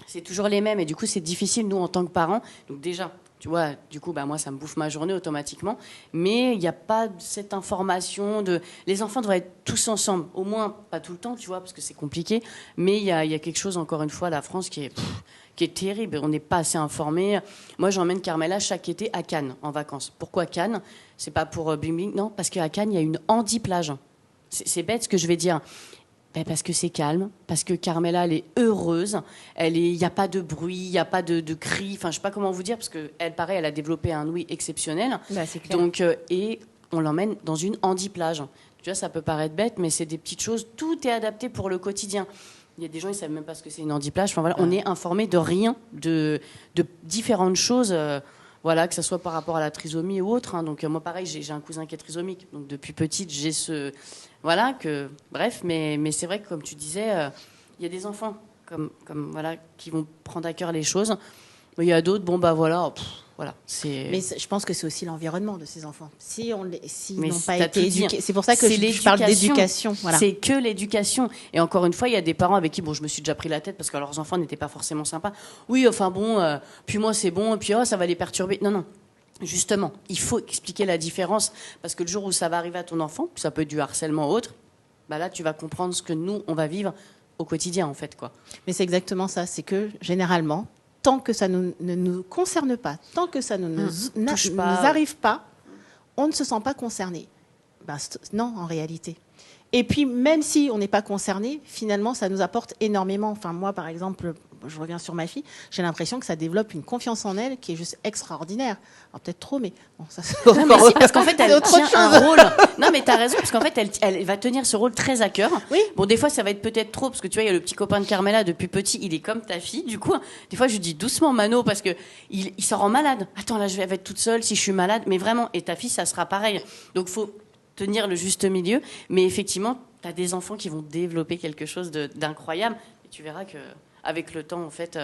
c'est toujours les mêmes et du coup c'est difficile nous en tant que parents. Donc déjà, tu vois, du coup moi ça me bouffe ma journée automatiquement, mais il n'y a pas cette information de les enfants devraient être tous ensemble, au moins pas tout le temps, tu vois, parce que c'est compliqué, mais il y a quelque chose, encore une fois, la France qui est terrible, on n'est pas assez informés. Moi j'emmène Carmela chaque été à Cannes en vacances. Pourquoi Cannes? C'est pas pour bling bling, non, parce qu'à Cannes il y a une handi-plage. C'est bête ce que je vais dire. Parce que c'est calme, parce que Carmela, elle est heureuse, il n'y a pas de bruit, il n'y a pas de cris, enfin, je ne sais pas comment vous dire, parce qu'elle, pareil, elle a développé un ouïe exceptionnel. C'est clair. Donc, et on l'emmène dans une handi-plage. Tu vois, ça peut paraître bête, mais c'est des petites choses, tout est adapté pour le quotidien. Il y a des gens, ils ne savent même pas ce que c'est une handi-plage. Enfin, voilà, on est informé de rien, de différentes choses, que ce soit par rapport à la trisomie ou autre. Donc, moi, pareil, j'ai un cousin qui est trisomique, donc depuis petite, j'ai ce... bref, mais c'est vrai que comme tu disais, il y a des enfants qui vont prendre à cœur les choses. Mais il y a d'autres, c'est... Mais je pense que c'est aussi l'environnement de ces enfants. S'ils n'ont pas t'as été tout dit. éduqués, c'est pour ça que je parle d'éducation. Voilà. C'est que l'éducation. Et encore une fois, il y a des parents avec qui, je me suis déjà pris la tête parce que leurs enfants n'étaient pas forcément sympas. Oui, puis moi c'est bon, et puis ça va les perturber. Non. Justement, il faut expliquer la différence, parce que le jour où ça va arriver à ton enfant, ça peut être du harcèlement ou autre, là tu vas comprendre ce que nous, on va vivre au quotidien en fait, quoi. Mais c'est exactement ça, c'est que généralement, tant que ça ne nous concerne pas, tant que ça ne nous arrive pas, on ne se sent pas concerné. Non, en réalité. Et puis, même si on n'est pas concerné, finalement, ça nous apporte énormément. Enfin, moi, par exemple, je reviens sur ma fille, j'ai l'impression que ça développe une confiance en elle qui est juste extraordinaire. Alors, peut-être trop, mais bon, ça c'est parce qu'en fait, elle tient un rôle. Non, mais t'as raison, parce qu'en fait, elle va tenir ce rôle très à cœur. Oui. Bon, des fois, ça va être peut-être trop, parce que tu vois, il y a le petit copain de Carmela depuis petit, il est comme ta fille. Du coup, des fois, je lui dis doucement, Mano, parce que il s'en rend malade. Attends, là, je vais être toute seule si je suis malade. Mais vraiment, et ta fille, ça sera pareil. Donc, faut tenir le juste milieu, mais effectivement, tu as des enfants qui vont développer quelque chose d'incroyable. Et tu verras qu'avec le temps, en fait,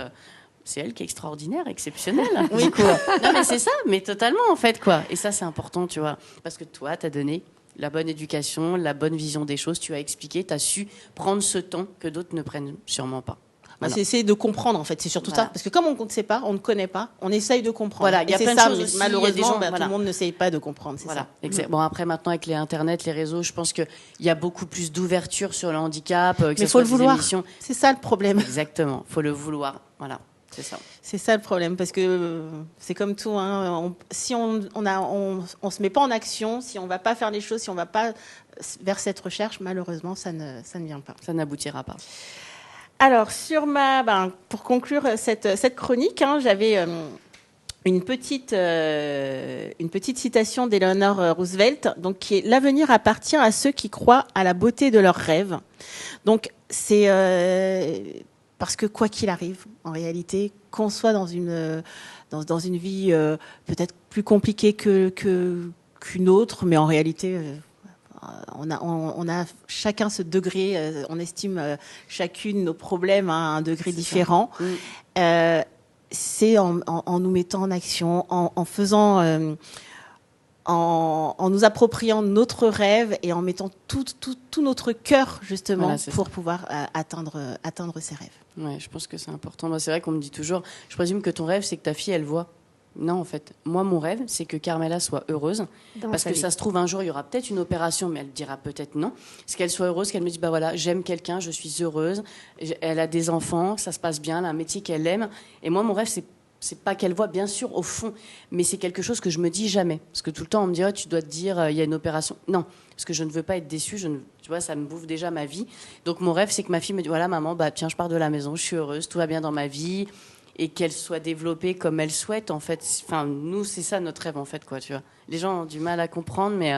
c'est elle qui est extraordinaire, exceptionnelle. Oui, quoi. Non, mais c'est ça, mais totalement, en fait, quoi. Et ça, c'est important, tu vois. Parce que toi, tu as donné la bonne éducation, la bonne vision des choses, tu as expliqué, tu as su prendre ce temps que d'autres ne prennent sûrement pas. Voilà. C'est essayer de comprendre, en fait, c'est surtout ça. Parce que comme on ne sait pas, on ne connaît pas, on essaye de comprendre. Voilà, il y a plein de choses aussi, malheureusement, gens, tout le monde n'essaye pas de comprendre. Voilà. Ça. Bon, après, maintenant, avec les Internet, les réseaux, je pense qu'il y a beaucoup plus d'ouverture sur le handicap. Mais il faut le vouloir. C'est ça le problème. Exactement, il faut le vouloir. Voilà, c'est ça. C'est ça le problème, parce que c'est comme tout. Hein, si on se met pas en action, si on va pas faire les choses, si on va pas vers cette recherche, malheureusement, ça ne vient pas. Ça n'aboutira pas. Alors, pour conclure cette chronique, j'avais une petite citation d'Eleanor Roosevelt, donc qui est « L'avenir appartient à ceux qui croient à la beauté de leurs rêves ». Donc, c'est parce que quoi qu'il arrive, en réalité, qu'on soit dans une vie peut-être plus compliquée qu'une autre, mais en réalité... On a chacun ce degré, on estime chacune nos problèmes à un degré différent. C'est en nous mettant en action, en faisant, en nous appropriant notre rêve et en mettant tout notre cœur justement pour pouvoir atteindre ses rêves. Ouais, je pense que c'est important. Moi, c'est vrai qu'on me dit toujours, je présume que ton rêve, c'est que ta fille, elle voit. Non, en fait, moi, mon rêve, c'est que Carmela soit heureuse. Parce que ça se trouve, un jour, il y aura peut-être une opération, mais elle dira peut-être non. C'est qu'elle soit heureuse, qu'elle me dise, bah voilà, j'aime quelqu'un, je suis heureuse, elle a des enfants, ça se passe bien, elle a un métier qu'elle aime. Et moi, mon rêve, c'est pas qu'elle voit, bien sûr, au fond, mais c'est quelque chose que je me dis jamais. Parce que tout le temps, on me dit, oh, tu dois te dire, il y a une opération. Non, parce que je ne veux pas être déçue, tu vois, ça me bouffe déjà ma vie. Donc, mon rêve, c'est que ma fille me dise, voilà, maman, bah tiens, je pars de la maison, je suis heureuse, tout va bien dans ma vie. Et qu'elle soit développée comme elle souhaite, en fait. Enfin, nous, c'est ça notre rêve, en fait, quoi, tu vois. Les gens ont du mal à comprendre, mais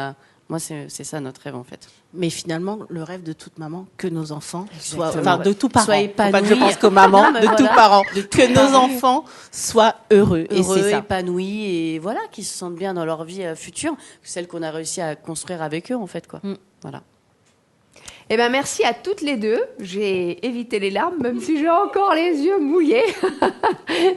moi, c'est ça notre rêve, en fait. Mais finalement, le rêve de toute maman, que nos enfants soient, de tout parents. Soient épanouis. Faut pas que je pense qu'aux mamans, de tout parents, que nos enfants soient heureux. Et c'est ça. Épanouis, et voilà, qu'ils se sentent bien dans leur vie future, celle qu'on a réussi à construire avec eux, en fait, quoi. Voilà. Eh ben merci à toutes les deux. J'ai évité les larmes, même si j'ai encore les yeux mouillés.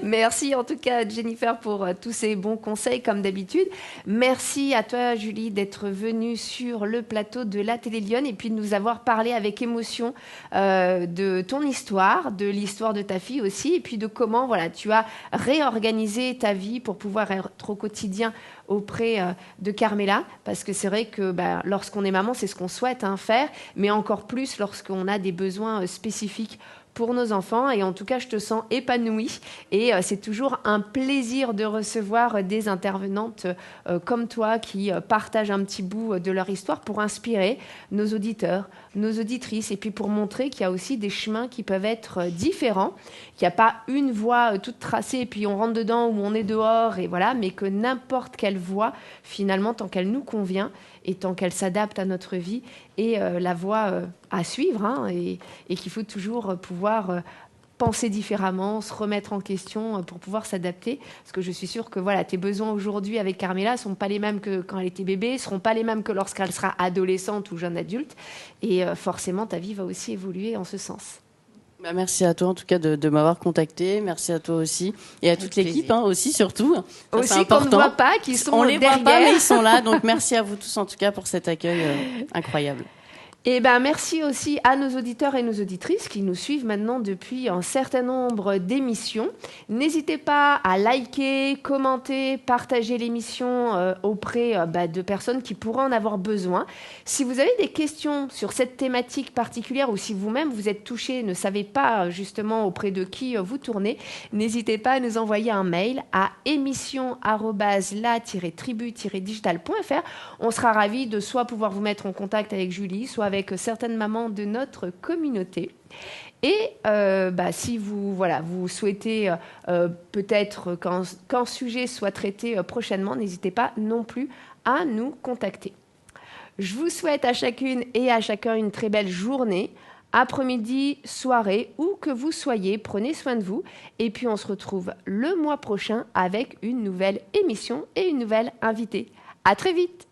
Merci en tout cas Jennifer pour tous ces bons conseils comme d'habitude. Merci à toi Julie d'être venue sur le plateau de la Télé Lyon et puis de nous avoir parlé avec émotion de ton histoire, de l'histoire de ta fille aussi, et puis de comment voilà tu as réorganisé ta vie pour pouvoir être au quotidien auprès de Carmela, parce que c'est vrai que lorsqu'on est maman, c'est ce qu'on souhaite faire, mais encore plus lorsqu'on a des besoins spécifiques pour nos enfants. Et en tout cas, je te sens épanouie et c'est toujours un plaisir de recevoir des intervenantes comme toi qui partagent un petit bout de leur histoire pour inspirer nos auditeurs, nos auditrices et puis pour montrer qu'il y a aussi des chemins qui peuvent être différents, qu'il n'y a pas une voie toute tracée et puis on rentre dedans ou on est dehors et voilà, mais que n'importe quelle voie, finalement, tant qu'elle nous convient et tant qu'elle s'adapte à notre vie est la voie à suivre et qu'il faut toujours pouvoir penser différemment, se remettre en question pour pouvoir s'adapter. Parce que je suis sûre que voilà, tes besoins aujourd'hui avec Carmela ne sont pas les mêmes que quand elle était bébé, ne seront pas les mêmes que lorsqu'elle sera adolescente ou jeune adulte. Et forcément, ta vie va aussi évoluer en ce sens. Merci à toi en tout cas de m'avoir contacté. Merci à toi aussi et à toute l'équipe aussi surtout. Ça, aussi qu'on ne voit pas, qui sont on les derrière. voit pas mais ils sont là. Donc merci à vous tous en tout cas pour cet accueil incroyable. Et merci aussi à nos auditeurs et nos auditrices qui nous suivent maintenant depuis un certain nombre d'émissions. N'hésitez pas à liker, commenter, partager l'émission auprès de personnes qui pourraient en avoir besoin. Si vous avez des questions sur cette thématique particulière ou si vous-même vous êtes touché, ne savez pas justement auprès de qui vous tournez, n'hésitez pas à nous envoyer un mail à émission@la-tribu-digital.fr. On sera ravis de soit pouvoir vous mettre en contact avec Julie, soit avec certaines mamans de notre communauté. Et si vous souhaitez peut-être qu'un sujet soit traité prochainement, n'hésitez pas non plus à nous contacter. Je vous souhaite à chacune et à chacun une très belle journée, après-midi, soirée, où que vous soyez, prenez soin de vous. Et puis on se retrouve le mois prochain avec une nouvelle émission et une nouvelle invitée. À très vite.